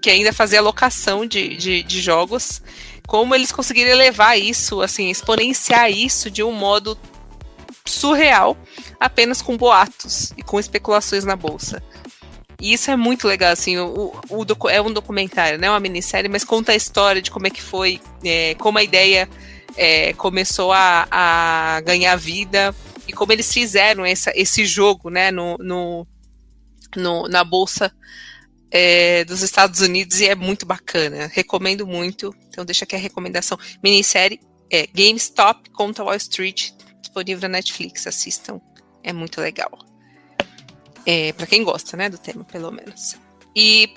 Speaker 5: que ainda fazia locação de jogos, como eles conseguiram elevar isso, assim, exponenciar isso de um modo surreal, apenas com boatos e com especulações na bolsa. E isso é muito legal, assim, é um documentário, não é uma minissérie, mas conta a história de como é que foi, como a ideia começou a ganhar vida e como eles fizeram esse jogo, né, na Bolsa dos Estados Unidos, e é muito bacana, recomendo muito. Então deixa aqui a recomendação, minissérie GameStop contra Wall Street, disponível na Netflix, assistam, é muito legal. Para quem gosta, né, do tema, pelo menos. E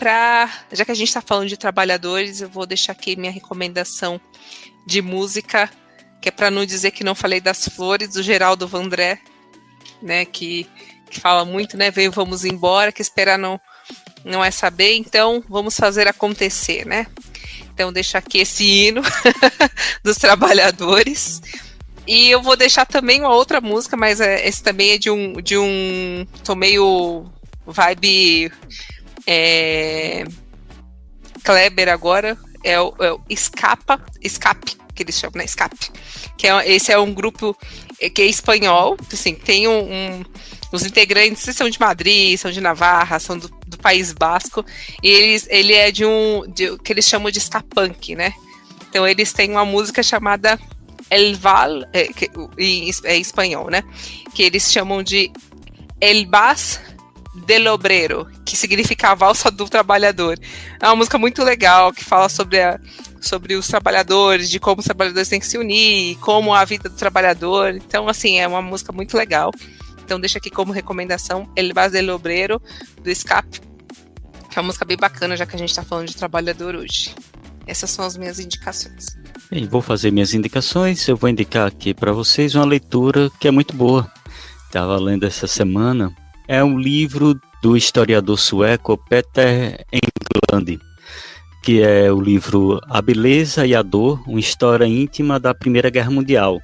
Speaker 5: já que a gente está falando de trabalhadores, eu vou deixar aqui minha recomendação de música, que é para não dizer que não falei das Flores, do Geraldo Vandré, né, que fala muito, né, veio, vamos embora, que esperar não é saber, então vamos fazer acontecer, né? Então deixa aqui esse hino dos trabalhadores. E eu vou deixar também uma outra música, mas esse também é de um tô meio vibe Kleber agora, é o Escape, que eles chamam, né? Escape. Esse é um grupo que é espanhol, assim, tem os integrantes são de Madrid, são de Navarra, são do País Basco, e ele é de que eles chamam de ska punk, né? Então eles têm uma música chamada El Val, em espanhol, né? Que eles chamam de El Vas del Obrero, que significa a valsa do trabalhador. É uma música muito legal, que fala sobre os trabalhadores, de como os trabalhadores têm que se unir, como a vida do trabalhador. Então, assim, é uma música muito legal. Então, deixa aqui como recomendação El Vas del Obrero, do Escape, que é uma música bem bacana, já que a gente está falando de trabalhador hoje. Essas são as minhas indicações.
Speaker 4: Bem, vou fazer minhas indicações. Eu vou indicar aqui para vocês uma leitura que é muito boa. Estava lendo essa semana. É um livro do historiador sueco Peter Englund, que é o livro A Beleza e a Dor, uma história íntima da Primeira Guerra Mundial.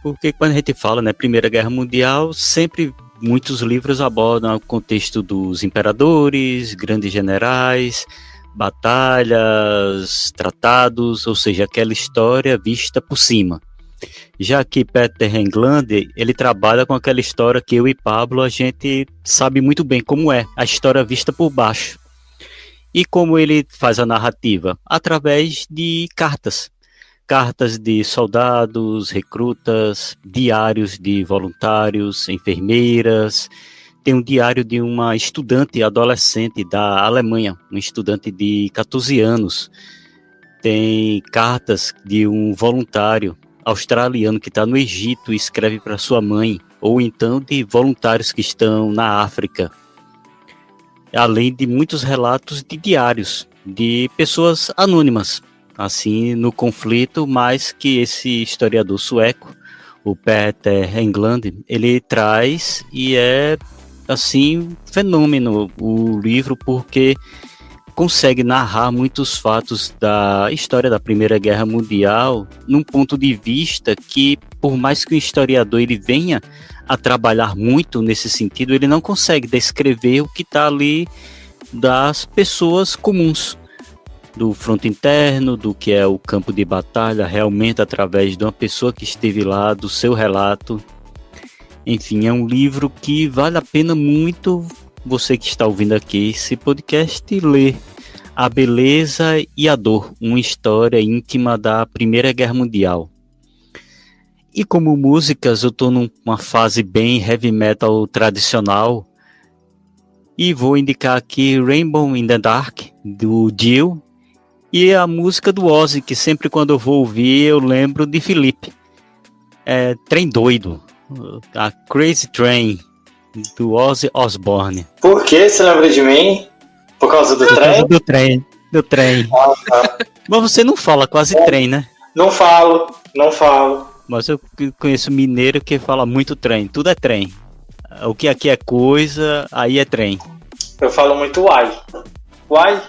Speaker 4: Porque quando a gente fala, né, Primeira Guerra Mundial, sempre muitos livros abordam o contexto dos imperadores, grandes generais, batalhas, tratados, ou seja, aquela história vista por cima. Já que Peter Englund, ele trabalha com aquela história que eu e Pablo, a gente sabe muito bem como é, a história vista por baixo. E como ele faz a narrativa? Através de cartas de soldados, recrutas, diários de voluntários, enfermeiras. Tem um diário de uma estudante adolescente da Alemanha, um estudante de 14 anos. Tem cartas de um voluntário australiano que está no Egito e escreve para sua mãe, ou então de voluntários que estão na África. Além de muitos relatos de diários de pessoas anônimas, assim, no conflito, mas que esse historiador sueco, o Peter Englund, ele traz, e é, assim, fenômeno o livro, porque consegue narrar muitos fatos da história da Primeira Guerra Mundial num ponto de vista que, por mais que o historiador ele venha a trabalhar muito nesse sentido, ele não consegue descrever o que está ali das pessoas comuns, do fronte interno, do que é o campo de batalha, realmente através de uma pessoa que esteve lá, do seu relato. Enfim, é um livro que vale a pena muito você que está ouvindo aqui esse podcast ler. A Beleza e a Dor, uma história íntima da Primeira Guerra Mundial. E como músicas, eu estou numa fase bem heavy metal tradicional e vou indicar aqui Rainbow in the Dark, do Dio, e a música do Ozzy, que sempre quando eu vou ouvir eu lembro de Felipe. É Trem Doido, a Crazy Train, do Ozzy Osbourne.
Speaker 3: Por que você lembra de mim? Por causa do trem?
Speaker 4: Do trem.
Speaker 3: Ah, tá.
Speaker 4: Mas você não fala quase trem, né?
Speaker 3: Não falo.
Speaker 4: Mas eu conheço mineiro que fala muito trem, tudo é trem. O que aqui é coisa, aí é trem.
Speaker 3: Eu falo muito uai. Uai.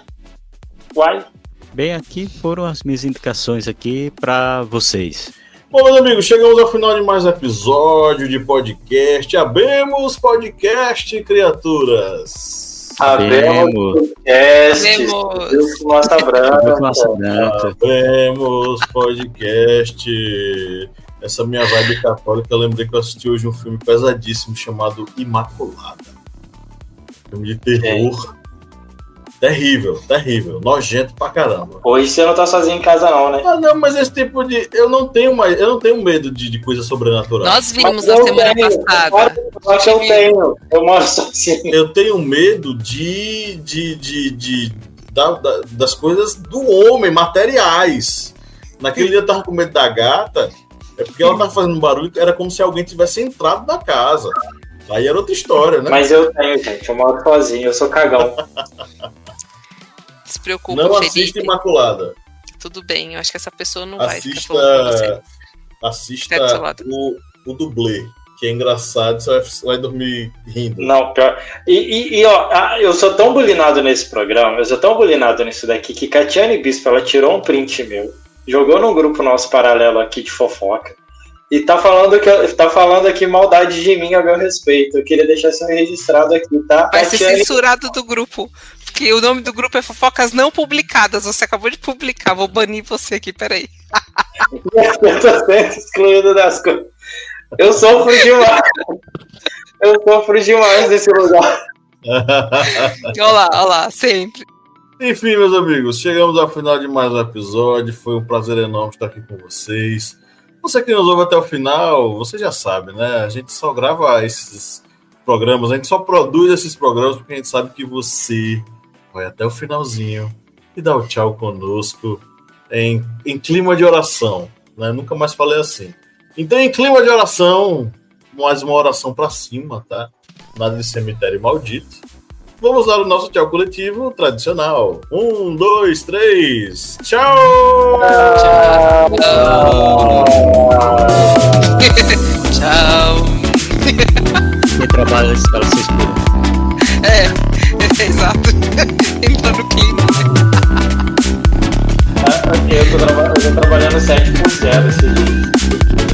Speaker 4: Bem, aqui foram as minhas indicações aqui para vocês.
Speaker 2: Bom, meus amigos, chegamos ao final de mais um episódio de podcast. Abemos podcast, criaturas.
Speaker 3: Abemos podcast. Deus com Massa Branca.
Speaker 2: Abemos podcast. Essa minha vibe católica, eu lembrei que eu assisti hoje um filme pesadíssimo chamado Imaculada. Filme de terror. Terrível, terrível. Nojento pra caramba.
Speaker 3: Hoje você não tá sozinho em casa, não, né?
Speaker 2: Ah, não, mas esse tipo de. Eu não tenho medo de coisa sobrenatural.
Speaker 5: Nós vimos
Speaker 3: Mas
Speaker 5: na
Speaker 3: eu
Speaker 5: semana
Speaker 3: tenho,
Speaker 5: passada.
Speaker 3: Só que eu tenho. Eu moro sozinho.
Speaker 2: Eu tenho medo das coisas do homem, materiais. Naquele dia eu tava com medo da gata, é porque ela tava fazendo um barulho, era como se alguém tivesse entrado na casa. Aí era outra história, né?
Speaker 3: Mas eu tenho, gente. Eu moro sozinho, eu sou cagão.
Speaker 5: Se preocupa,
Speaker 2: Não
Speaker 5: Felipe.
Speaker 2: assista Imaculada.
Speaker 5: Tudo bem, eu acho que essa pessoa não vai ficar falando com você.
Speaker 2: Assista
Speaker 5: Fica do seu lado.
Speaker 2: o dublê, que é engraçado, você vai dormir rindo.
Speaker 3: Não, pior. Ó, eu sou tão bulinado nesse programa, eu sou tão bulinado nisso daqui, que Catiane Bispo, ela tirou um print meu, jogou num grupo nosso paralelo aqui de fofoca, e tá falando aqui maldade de mim a meu respeito. Eu queria deixar isso registrado aqui, tá?
Speaker 5: Vai ser
Speaker 3: Catiane...
Speaker 5: censurado do grupo. Porque o nome do grupo é Fofocas Não Publicadas. Você acabou de publicar. Vou banir você aqui, peraí.
Speaker 3: Eu tô sendo excluído das coisas. Eu sofro demais nesse lugar.
Speaker 5: Olha lá, sempre.
Speaker 2: Enfim, meus amigos, chegamos ao final de mais um episódio. Foi um prazer enorme estar aqui com vocês. Você que nos ouve até o final, você já sabe, né? A gente só grava esses programas, a gente só produz esses programas porque a gente sabe que você vai até o finalzinho e dá o tchau conosco em clima de oração, né? Nunca mais falei assim. Então, em clima de oração, mais uma oração pra cima, tá? Nada de cemitério maldito. Vamos dar o nosso tchau coletivo tradicional. 1, 2, 3. Tchau!
Speaker 5: Tchau.
Speaker 4: Quem trabalha espera ser escuro.
Speaker 5: Exato. Entra no clima.
Speaker 3: Eu tô trabalhando 7 por 0 esse dia.